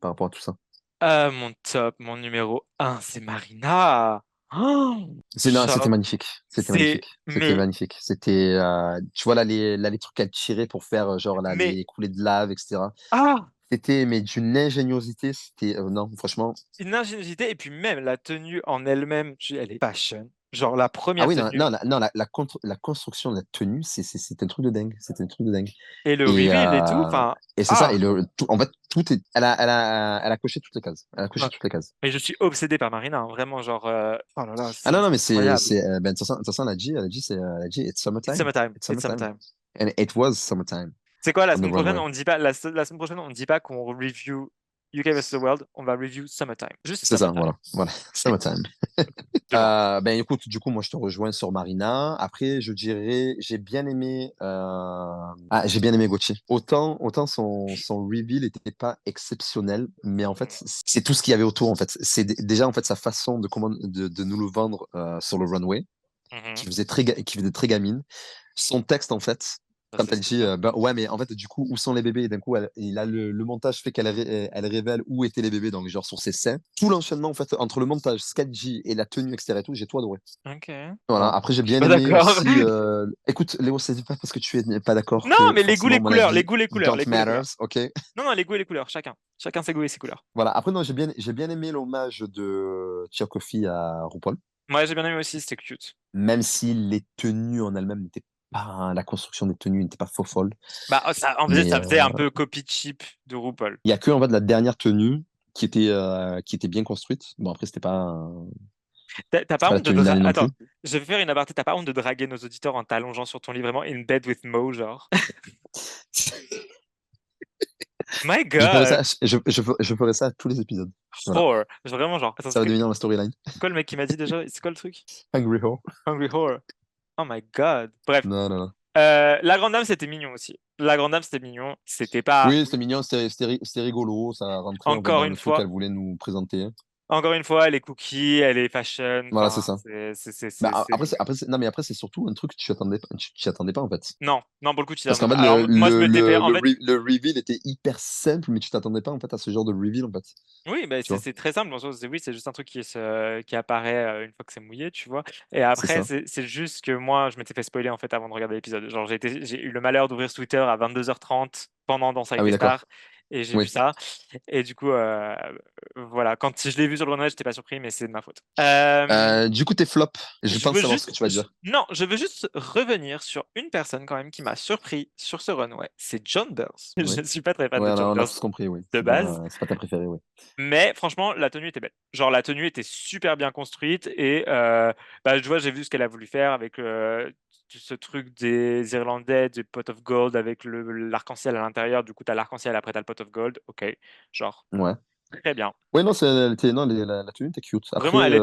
par rapport à tout ça? Mon top, mon numéro 1, c'est Marina. Oh, Non, c'était genre, magnifique. C'était c'est magnifique. C'était mais magnifique. C'était, tu vois, les trucs qu'elle tirait pour faire, genre, là, mais les coulées de lave, etc. ah C'était, mais d'une ingéniosité, c'était, non, franchement. une ingéniosité et puis même la tenue en elle-même, elle est fashion. Genre la Ah première oui, non, tenue non, non, la construction de la tenue, c'est un truc de dingue. C'était un truc de dingue. et le Et, reveal et tout, c'est ça. Et en fait, tout est, elle a coché toutes les cases. Elle a coché ouais. toutes les cases. Mais je suis obsédé par Marina, hein, vraiment genre oh là là, Ah c'est non, non, mais incroyable. de toute façon, elle a dit, it's It's summertime. summertime, It's it's summertime. summertime. And it was summertime C'est quoi la on the semaine prochaine? runway. On dit pas la semaine prochaine, on dit pas qu'on review UK vs the World, on va review Summertime. Juste C'est ça, Summertime. voilà. Voilà. Summertime. Demain. Écoute, du coup, moi, je te rejoins sur Marina. Après, je dirais, j'ai bien aimé Gauthier. Autant son reveal n'était pas exceptionnel, mais en fait, c'est tout ce qu'il y avait autour, en fait. C'est déjà, en fait, sa façon de nous le vendre sur le runway, Mhm. qui faisait très gamine. Son texte, en fait, Ça, quand c'est elle dit, sûr. ouais, mais en fait, du coup, où sont les bébés? Et d'un coup, il a le montage fait elle révèle où étaient les bébés, donc genre sur ses seins. Tout l'enchaînement, en fait, entre le montage, ce qu'elle dit et la tenue, etc. et tout, j'ai tout adoré. Ok. Voilà. Bon, Après, j'ai je suis bien pas aimé d'accord. aussi. Écoute, Léo, c'est pas parce que tu es pas d'accord Non, que mais les goûts, les forcément mon couleurs, les avis goûts, les couleurs, don't les goûts, les couleurs. matters, ok? Non, non, les goûts et les couleurs, chacun. Chacun ses goûts et ses couleurs. Voilà. Après, non, j'ai bien aimé l'hommage de Tchaikovsky à RuPaul, Moi, j'ai bien aimé aussi, c'était cute. même si les tenues en elles-mêmes n'étaient pas, la construction des tenues n'était pas faux folle. Bah, en fait, Mais ça faisait un peu copie cheap de RuPaul. il y a que en fait la dernière tenue qui était bien construite. Bon, après, T'as c'est pas pas la honte de tenue de l'année non Attends, plus. je vais faire une aparté. T'as pas honte de draguer nos auditeurs en t'allongeant sur ton lit vraiment in bed with Mo, genre. My Je ferai ça, God. je ferai ça à tous les épisodes. Voilà. Whore. Vraiment genre. Attends, Ça va devenir la storyline. c'est quoi le mec qui m'a dit déjà? C'est quoi le truc? Angry Ho. Hungry whore. Oh my God. Bref. Non, non, non. La Grande Dame, c'était mignon aussi. La Grande Dame, c'était mignon. C'était pas, Oui, c'était mignon, c'était rigolo, ça rentrait en fait encore dans une le truc fois, qu'elle voulait nous présenter. elle est cookie, elle est fashion. Voilà, c'est ça. C'est Après, mignon. non, mais après, c'est surtout un truc que tu t'y attendais pas en fait. Non, non, pour le coup, tu t'y Parce qu'en attendais fait, pas. Alors, moi, je me t'ai fait. En fait, le reveal était hyper simple, mais tu t'attendais pas en fait à ce genre de reveal en fait. oui, bah, Tu vois, c'est très simple. Dans le sens, oui, c'est juste un truc qui apparaît une fois que c'est mouillé, tu vois. Et c'est après, ça. c'est juste que moi, je m'étais fait spoiler en fait avant de regarder l'épisode. Genre, j'ai eu le malheur d'ouvrir ce Twitter à 22h30 pendant Danse Ah avec oui, les d'accord. stars. Et j'ai vu Oui. ça. Et du coup, voilà. Quand je l'ai vu sur le runway, j'étais pas surpris, mais c'est de ma faute. Du coup, tes flops, je Je pense veux savoir ce que juste, tu vas dire. non, je veux juste revenir sur une personne quand même qui m'a surpris sur ce runway. C'est John Burrs. Je Oui. ne suis pas très fan Ouais, de John on a Burrs tous compris, oui. de base, C'est pas ta préférée, oui. mais franchement, la tenue était belle. Genre, la tenue était super bien construite et bah, je vois, j'ai vu ce qu'elle a voulu faire avec ce truc des Irlandais, du pot of gold avec l'arc-en-ciel à l'intérieur. Du coup, t'as l'arc-en-ciel, après t'as le pot of gold. Ok, genre, Ouais. très bien. Ouais, non, non, la tenue était cute. Après, Vraiment, elle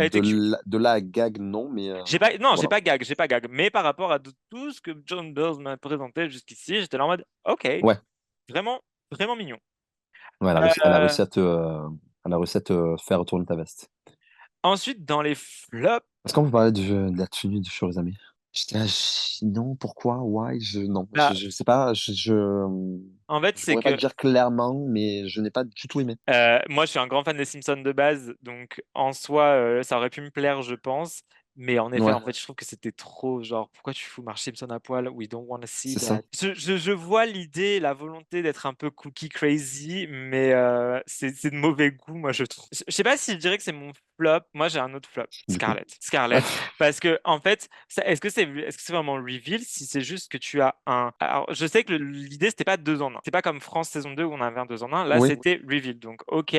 était cute. de là à gag, non, mais Non, voilà. j'ai pas gag. Mais par rapport à tout ce que John Burns m'a présenté jusqu'ici, j'étais là en mode, ok, Ouais. vraiment, vraiment mignon. Ouais, elle a Euh, réussi elle a réussi à te faire retourner ta veste. Ensuite, dans les flops, Est-ce qu'on peut parler de la tenue de Shorizami? J'étais là, non, pourquoi, why, non, bah, je sais pas, en fait, je c'est pourrais pas te que dire clairement, mais je n'ai pas du tout aimé. moi, je suis un grand fan des Simpsons de base, donc en soi, ça aurait pu me plaire, je pense. Mais en effet, Ouais, en fait, je trouve que c'était trop genre: «Pourquoi tu fous Marge Simpson à poil? We don't wanna see c'est ça. that». Je vois l'idée, la volonté d'être un peu cookie crazy, mais c'est de mauvais goût, moi, je trouve. Je sais pas si je dirais que c'est mon flop. Moi, j'ai un autre flop, Du coup. Scarlett. Scarlett, parce que en fait, ça est-ce que c'est vraiment reveal si c'est juste que tu as un alors je sais que l'idée, c'était pas 2 en 1. C'est pas comme France saison 2 où on avait un 2 en 1. Là, Oui, c'était reveal. Donc OK,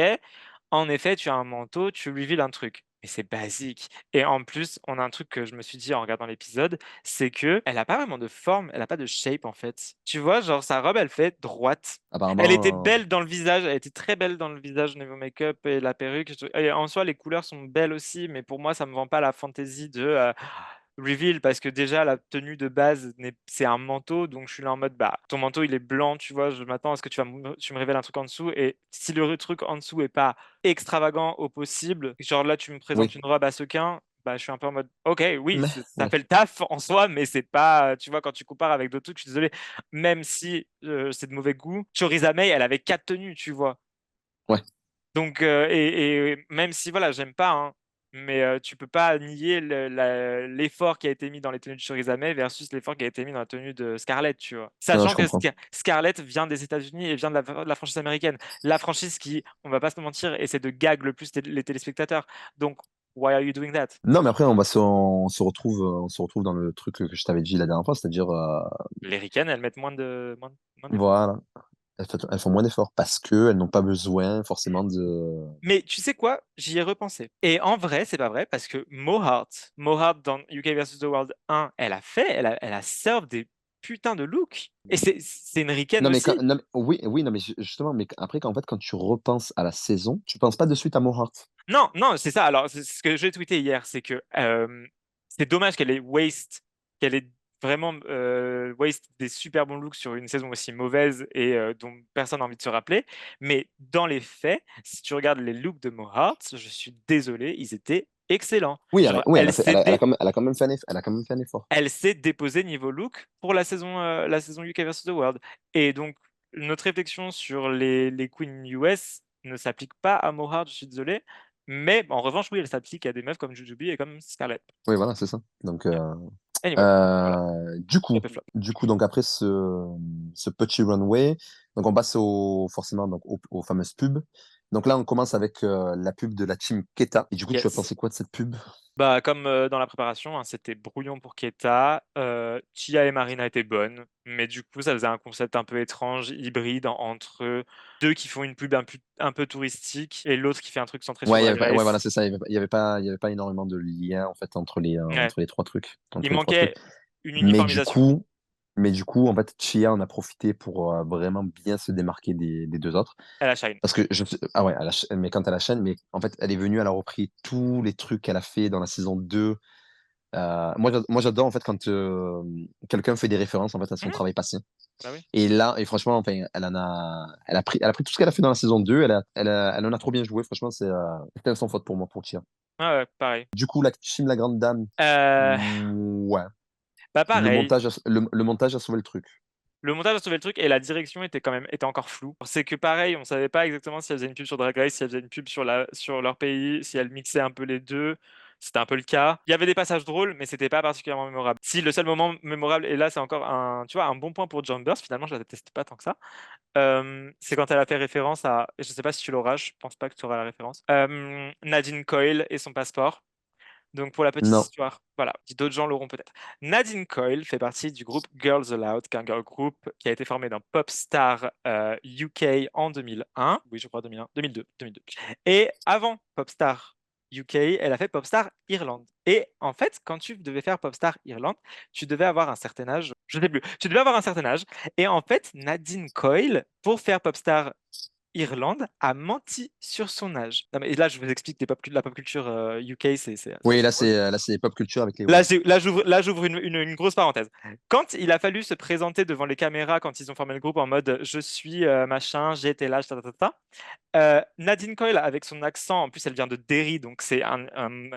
en effet, tu as un manteau, tu reveal un truc. Mais c'est basique. Et en plus, on a un truc que je me suis dit en regardant l'épisode, c'est que elle a pas vraiment de forme, elle a pas de shape en fait. Tu vois, genre sa robe, elle fait droite. Elle était apparemment. belle dans le visage, elle était très belle dans le visage au niveau make-up et la perruque. Et en soi, les couleurs sont belles aussi, mais pour moi, ça me vend pas la fantaisie de reveal parce que déjà la tenue de base c'est un manteau, donc je suis là en mode bah ton manteau il est blanc, tu vois, je m'attends à ce que tu me révèles un truc en dessous, et si le truc en dessous est pas extravagant au possible, genre là tu me présentes Oui. une robe à sequin, bah je suis un peu en mode ok oui Mais, ça ouais. fait le taf en soi, mais c'est pas, tu vois, quand tu compares avec d'autres trucs, je suis désolé, même si c'est de mauvais goût, Choriza May elle avait 4 tenues, tu vois. Ouais. Donc et même si voilà, j'aime pas, hein, mais tu peux pas nier l'effort qui a été mis dans les tenues de Choriza May versus l'effort qui a été mis dans la tenue de Scarlett, tu vois? Non, je Sachant que comprends. Scarlett vient des États-Unis et vient de la franchise américaine. La franchise qui, on va pas se mentir, essaie de gag le plus les téléspectateurs. Donc why are you doing that? Non, mais après, on se retrouve dans le truc que je t'avais dit la dernière fois, c'est-à-dire, Les ricaines, elles mettent moins d'efforts. voilà, elles font moins d'efforts parce qu'elles n'ont pas besoin forcément de. Mais tu sais quoi? J'y ai repensé. Et en vrai, c'est pas vrai parce que Mohart dans UK versus The World 1, elle a serve des putains de looks. Et c'est une ricaine Non, mais, aussi. non, oui, oui, non, mais justement, mais après, en fait, quand tu repenses à la saison, tu penses pas de suite à Mohart. Non, non, c'est ça. Alors, c'est ce que j'ai tweeté hier, c'est que c'est dommage qu'elle ait vraiment waste des super bons looks sur une saison aussi mauvaise et dont personne n'a envie de se rappeler. Mais dans les faits, si tu regardes les looks de Mohart, je suis désolé, ils étaient excellents. Oui, Genre, oui, elle a quand même fait elle a quand même fait un effort. elle s'est déposée niveau look pour la saison UK versus The World. Et donc, notre réflexion sur les queens US ne s'applique pas à Mohart, je suis désolé. Mais en revanche, oui, elle s'applique à des meufs comme Jujubee et comme Scarlett. Oui, voilà, c'est ça. Donc, Anyway, voilà, du flop coup, et flop. donc après ce petit runway, donc on passe forcément donc aux fameuses pubs. Donc là, on commence avec la pub de la team Keta. Et du coup, tu as Yes. pensé quoi de cette pub? Bah, comme dans la préparation, hein, c'était brouillon pour Keita. Tia et Marina étaient bonnes, mais du coup, ça faisait un concept un peu étrange, hybride entre deux qui font une pub un peu touristique et l'autre qui fait un truc centré sur Ouais, Drag ouais, voilà, Race. c'est ça. Il y avait pas énormément de liens en fait Ouais. entre les trois trucs, Il entre les trois trucs. manquait une Mais uniformisation. du coup, en fait, Chia en a profité pour vraiment bien se démarquer des deux autres. Elle a shine. Parce que ah ouais, mais quand elle a chaîne, mais en fait, elle est venue, elle a repris tous les trucs qu'elle a fait dans la saison 2. Moi, j'adore en fait quand quelqu'un fait des références en fait à son Mhm. travail passé. Bah oui. Et là, et franchement, enfin, elle a pris tout ce qu'elle a fait dans la saison 2. Elle en a trop bien joué. Franchement, c'était sans faute pour moi, pour Tia. Ouais, ouais, pareil. Du coup, la Chim, la grande dame, Euh, ouais. Bah pareil. Le montage a sauvé le truc. Le montage a sauvé le truc et la direction était encore floue. C'est que pareil, on savait pas exactement si elle faisait une pub sur Drag Race, si elle faisait une pub sur leur pays, si elle mixait un peu les deux. C'était un peu le cas. Il y avait des passages drôles, mais c'était pas particulièrement mémorable. Si le seul moment mémorable, et là c'est encore tu vois, un bon point pour Jumbers, finalement je la déteste pas tant que ça, c'est quand elle a fait référence à, je sais pas si tu l'auras, je pense pas que tu auras la référence, Nadine Coyle et son passeport. Donc pour la petite Non. histoire, voilà, d'autres gens l'auront peut-être. Nadine Coyle fait partie du groupe Girls Aloud, qui est un girl group qui a été formé dans Popstar UK en 2001. Oui, je crois 2001, 2002, 2002. Et avant Popstar UK, elle a fait Popstar Irlande. Et en fait, quand tu devais faire Popstar Irlande, tu devais avoir un certain âge. Je ne sais plus. Tu devais avoir un certain âge. Et en fait, Nadine Coyle, pour faire Popstar Irlande, a menti sur son âge. Non, mais là, je vous explique la pop culture UK, c'est Oui, assez drôle. là, c'est pop culture avec Léo, Là, là. j'ouvre une grosse parenthèse. Quand il a fallu se présenter devant les caméras, quand ils ont formé le groupe en mode je suis machin, j'ai tel âge, ta, ta, ta, ta, Nadine Coyle, avec son accent, en plus elle vient de Derry, donc c'est un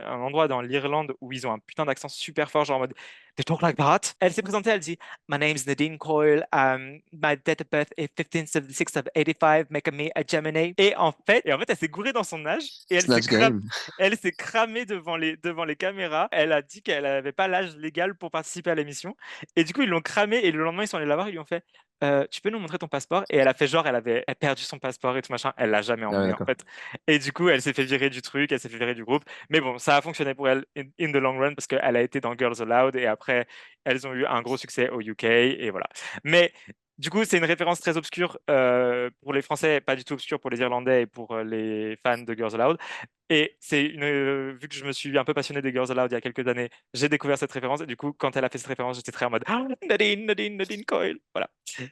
endroit dans l'Irlande où ils ont un putain d'accent super fort, genre en mode They talk like that. Elle s'est présentée, elle dit My name's Nadine Coyle. My date of birth is 15th of the 6th of 85, making me a Gemini. Et en fait, elle s'est gourée dans son âge et Snatch Game. elle s'est cramée devant les caméras. Elle a dit qu'elle n'avait pas l'âge légal pour participer à l'émission. Et du coup, ils l'ont cramée et le lendemain, ils sont allés la voir. Ils lui ont fait Tu peux nous montrer ton passeport? Et elle a fait genre, elle avait perdu son passeport et tout machin. Elle l'a jamais Ah ouais, emmené en d'accord. fait. Et du coup, elle s'est fait virer du truc, elle s'est fait virer du groupe. Mais bon, ça a fonctionné pour elle in the long run parce qu'elle a été dans Girls Aloud et après, elles ont eu un gros succès au UK et voilà. Mais du coup, c'est une référence très obscure pour les Français, pas du tout obscure pour les Irlandais et pour les fans de Girls Aloud. Et vu que je me suis un peu passionné des Girls Aloud il y a quelques années, j'ai découvert cette référence. Et du coup, quand elle a fait cette référence, j'étais très en mode Nadine, Nadine, Nadine Coyle. Voilà.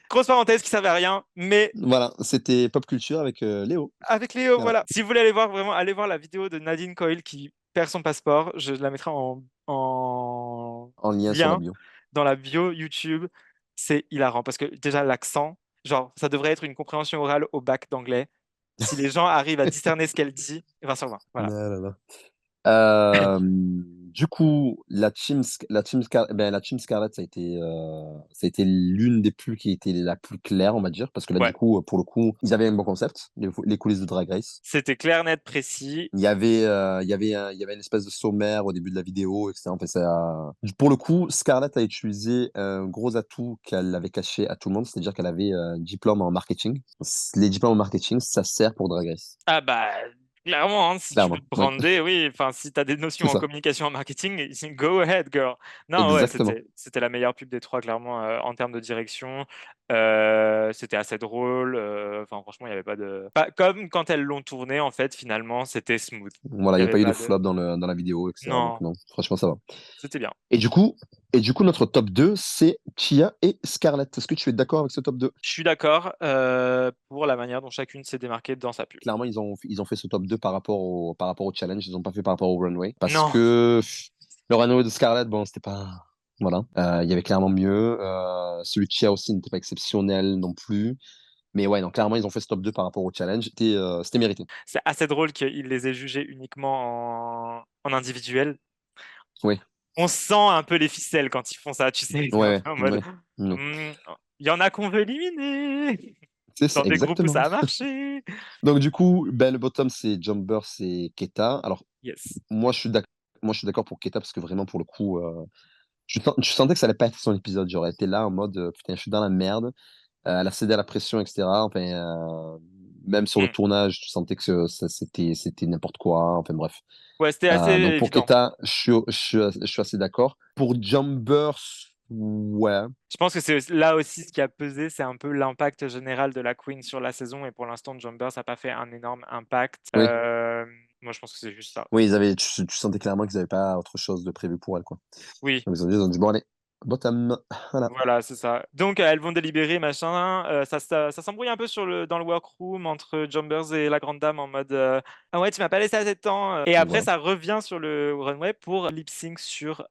Grosse parenthèse qui servait à rien, mais Voilà, c'était Pop Culture avec Léo. avec Léo, Voilà. voilà. Si vous voulez aller voir vraiment, allez voir la vidéo de Nadine Coyle qui perd son passeport. Je la mettrai en En lien sur la lien bio. dans la bio YouTube. C'est hilarant parce que déjà l'accent, genre, ça devrait être une compréhension orale au bac d'anglais. Si les gens arrivent à discerner ce qu'elle dit, 20 sur 20. Voilà. Ah là là. Du coup, la team Scarlett, ça a été l'une des plus qui était la plus claire, on va dire, parce que là, Ouais. du coup, pour le coup, ils avaient un bon concept, les coulisses de Drag Race. C'était clair, net, précis. Il y avait une espèce de sommaire au début de la vidéo, etc. Enfin, pour le coup, Scarlett a utilisé un gros atout qu'elle avait caché à tout le monde, c'est-à-dire qu'elle avait un diplôme en marketing. Les diplômes en marketing, ça sert pour Drag Race, Ah bah, clairement, hein, si tu veux clairement. te Ouais, brander, oui, enfin, si tu as des notions c'est en ça. communication, en marketing, go ahead, girl. Non, ouais, Exactement. c'était la meilleure pub des trois, clairement, en termes de direction. C'était assez drôle. Enfin, franchement, il n'y avait pas de... Comme quand elles l'ont tourné, en fait, finalement, c'était smooth. Voilà, Il il n'y n'y a avait pas eu de pas de... flop dans la vidéo, etc. Donc Non, non, franchement, ça va. c'était bien. Et du coup, notre top 2, c'est Chia et Scarlett. Est-ce que tu es d'accord avec ce top 2? Je suis d'accord pour la manière dont chacune s'est démarquée dans sa pub. Clairement, ils ont fait ce top 2 par rapport au challenge. Ils n'ont pas fait par rapport au runway. Parce Non, que le runway de Scarlett, bon, c'était pas. Voilà. Il y avait clairement mieux. Celui de Chia aussi n'était pas exceptionnel non plus. Mais ouais, non, clairement, ils ont fait ce top 2 par rapport au challenge. C'était mérité. c'est assez drôle qu'ils les aient jugés uniquement en individuel. Oui. On sent un peu les ficelles quand ils font ça, tu sais, c'est un Ouais, peu en ouais, mode ouais. Ouais. Hmm, il y en a qu'on veut éliminer C'est ça, dans des groupes où exactement. ça a marché. Donc, du coup, ben, le bottom, c'est Jumper, c'est Keta. Alors, Yes. moi, je suis d'accord. Moi, je suis d'accord pour Keta parce que vraiment, pour le coup, je sentais que ça allait pas être son épisode. J'aurais été là en mode, putain, je suis dans la merde. Elle a cédé à la pression, etc. Enfin, même sur le Hmm. tournage, tu sentais que c'était n'importe quoi. Enfin, bref. Ouais, c'était assez Donc, pour évident. Keta, je suis assez d'accord. Pour Jumper, ouais. Je pense que c'est là aussi ce qui a pesé, c'est un peu l'impact général de la Queen sur la saison. Et pour l'instant, Jumper, ça n'a pas fait un énorme impact. Oui. Moi, je pense que c'est juste ça. Oui, tu sentais clairement qu'ils n'avaient pas autre chose de prévu pour elle, quoi. Oui, Donc, ils ont dit, bon, allez, bottom. Voilà. voilà, c'est ça. Donc, elles vont délibérer, machin. Ça s'embrouille un peu dans le workroom entre Jumbers et la grande dame en mode Ah ouais, tu m'as pas laissé assez de temps. Et après, Voilà. ça revient sur le runway pour lip sync sur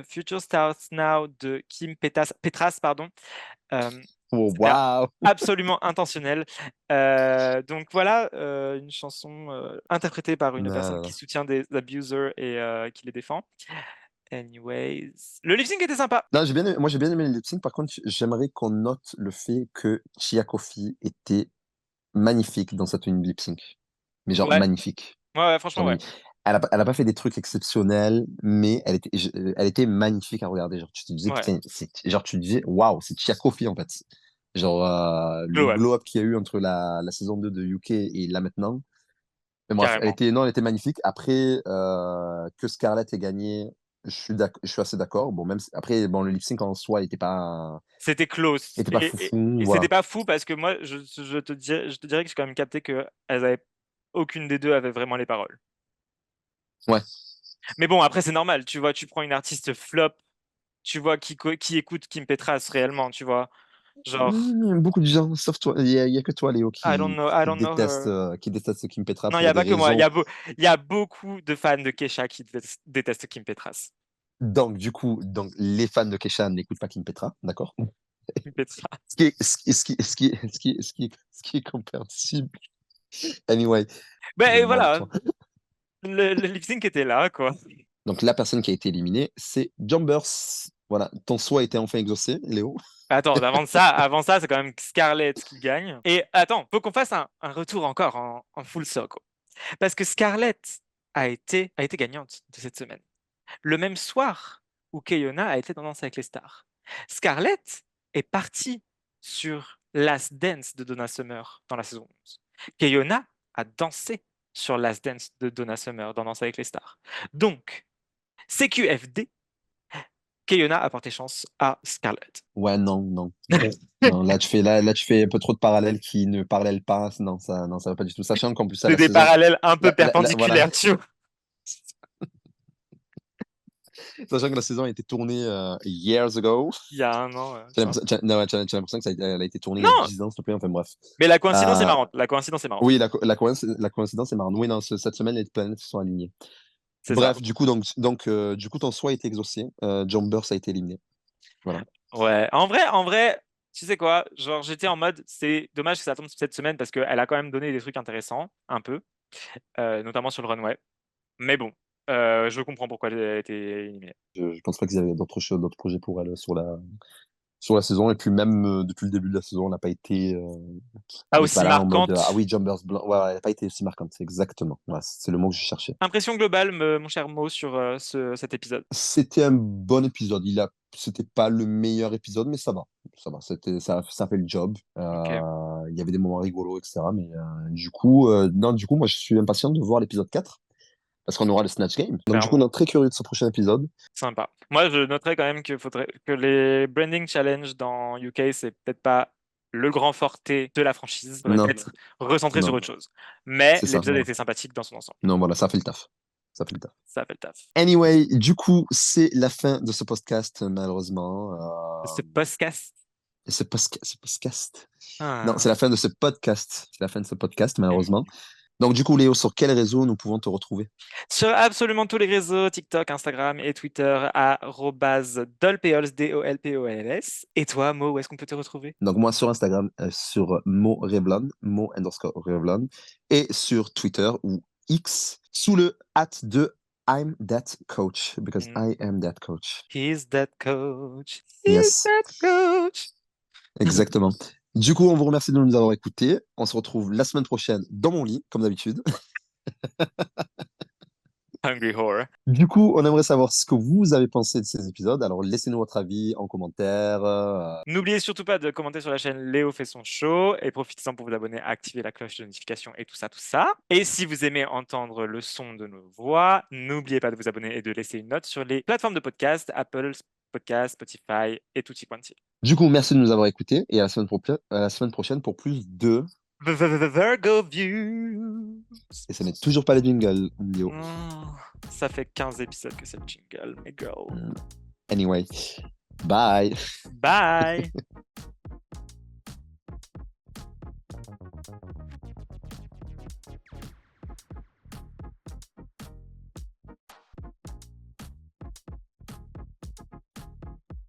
Future Stars Now de Kim Petras, pardon. Euh, Oh, C'était waouh! absolument intentionnel. Donc voilà, une chanson interprétée par une personne qui Non. soutient des abusers et qui les défend. Anyways, le lip sync était sympa. Non, moi j'ai bien aimé le lip sync. Par contre, j'aimerais qu'on note le fait que Chia Kofi était magnifique dans sa tenue de lip sync. Mais genre Ouais, magnifique. ouais, Genre franchement, ouais. magnifique. Elle a pas fait des trucs exceptionnels, mais elle était magnifique à regarder. Genre, tu te disais, Ouais, putain, genre, tu te disais, waouh, c'est Chia Kofi en fait. Genre, le glow up, glow-up qu'il y a eu entre la saison 2 de UK et là maintenant. Mais bref, carrément. non, elle était magnifique. Après, que Scarlett ait gagné, je suis assez d'accord. Bon, après, bon, le lip sync en soi C'était close. était pas foufou, Et c'était voilà. pas fou parce que moi, je te dirais que j'ai quand même capté que aucune des deux avait vraiment les paroles. Ouais. Mais bon, après, c'est normal. Tu vois, tu prends une artiste flop, tu vois qui écoute Kim Petras réellement, tu vois. Genre, Beaucoup de gens, sauf toi. Il y a que toi, Léo, I don't know her. qui déteste Kim Petra Non, il n'y pour a des pas que moi. raisons. Il y a beaucoup de fans de Kesha qui détestent Kim Petras. Donc, du coup, les fans de Kesha n'écoutent pas Kim Petra, d'accord? Kim Petras. Ce qui est compréhensible. Anyway, Ben et donne-moi le voilà, point. le lip sync était là, quoi. Donc, la personne qui a été éliminée, c'est Jumbers. Voilà, ton souhait a été enfin exaucé, Léo. Attends, avant ça, c'est quand même Scarlett qui gagne. Et attends, faut qu'on fasse un retour encore en full circle. Parce que Scarlett a été gagnante de cette semaine. Le même soir où Keyona a été dans Danse avec les stars. Scarlett est partie sur Last Dance de Donna Summer dans la saison 11. Keyona a dansé sur Last Dance de Donna Summer dans Danse avec les stars. Donc, CQFD, Keyona a porté chance à Scarlett. Ouais, non. Non, là, tu fais un peu trop de parallèles qui ne parallèlent pas. Non, ça va pas du tout. Sachant qu'en plus, ça, C'est la des saison. parallèles un peu Voilà. perpendiculaires, tu vois. Sachant que la saison a été tournée years ago. Il y a un an. J'ai l'impression que elle a été tournée il y a Non, 10 ans, s'il te plaît. Enfin, bref. mais la coïncidence est Euh, marrante. La coïncidence est marrante. oui, la coïncidence est marrante. Oui, non, cette semaine, les planètes se sont alignées. C'est ça. Bref, du coup, ton souhait a été exaucé. Jumbers a été éliminé. Voilà. Ouais, en vrai, tu sais quoi? Genre, j'étais en mode, c'est dommage que ça tombe cette semaine parce qu'elle a quand même donné des trucs intéressants, un peu, notamment sur le runway. Mais bon, je comprends pourquoi elle a été éliminée. Je pense pas qu'ils avaient d'autres projets pour elle sur la saison. Et puis même depuis le début de la saison, elle n'a pas été, Ah, elle est aussi pas là en mode marquante. ah oui, Jumbers blanc. Ouais, elle n'a pas été aussi marquante. C'est exactement. Ouais, c'est le mot que je cherchais. Impression globale, mon cher Mo, sur cet épisode. C'était un bon épisode. C'était pas le meilleur épisode, mais ça va. Ça va. Ça fait le job. Ok. Il y avait des moments rigolos, etc. Mais du coup, moi, je suis impatient de voir l'épisode 4 parce qu'on aura le Snatch Game. Donc, du coup, Clairement. on est très curieux de ce prochain épisode. Sympa. Moi, je noterais quand même qu'il faudrait que les branding challenge dans UK, c'est peut-être pas le grand forté de la franchise. Il faudrait Non, peut-être recentrer sur non, autre chose. Mais c'est ça. l'épisode était sympathique dans son ensemble. Non, voilà, ça fait le taf. Ça fait le taf. Ça fait le taf. Anyway, du coup, c'est la fin de ce podcast, malheureusement. Ce podcast. Ce podcast. Non, c'est Ah. la fin de ce podcast. C'est la fin de ce podcast, malheureusement. Donc, du coup, Léo, sur quel réseau nous pouvons te retrouver? Sur absolument tous les réseaux, TikTok, Instagram et Twitter, @dolpols, DOLPOLS. Et toi, Mo, où est-ce qu'on peut te retrouver? Donc, moi, sur Instagram, sur Mo_Revlon, Mo_Revlon, et sur Twitter ou X, sous le @ de I'm that coach, because I am that coach. He's that coach. He's Yes, that coach. exactement. Du coup, on vous remercie de nous avoir écoutés. On se retrouve la semaine prochaine dans mon lit, comme d'habitude. Hungry Horror. Du coup, on aimerait savoir ce que vous avez pensé de ces épisodes. Alors, laissez-nous votre avis en commentaire. N'oubliez surtout pas de commenter sur la chaîne Léo fait son show et profitez-en pour vous abonner, activer la cloche de notification et tout ça, tout ça. Et si vous aimez entendre le son de nos voix, n'oubliez pas de vous abonner et de laisser une note sur les plateformes de podcast, Apple Podcast, Spotify et tutti quanti. Du coup, merci de nous avoir écoutés et à la semaine prochaine pour plus de... Virgo View. Et ça n'est toujours pas les jingles, Léo. Ça fait 15 épisodes que c'est le jingle, mais girl. Anyway, bye. Bye.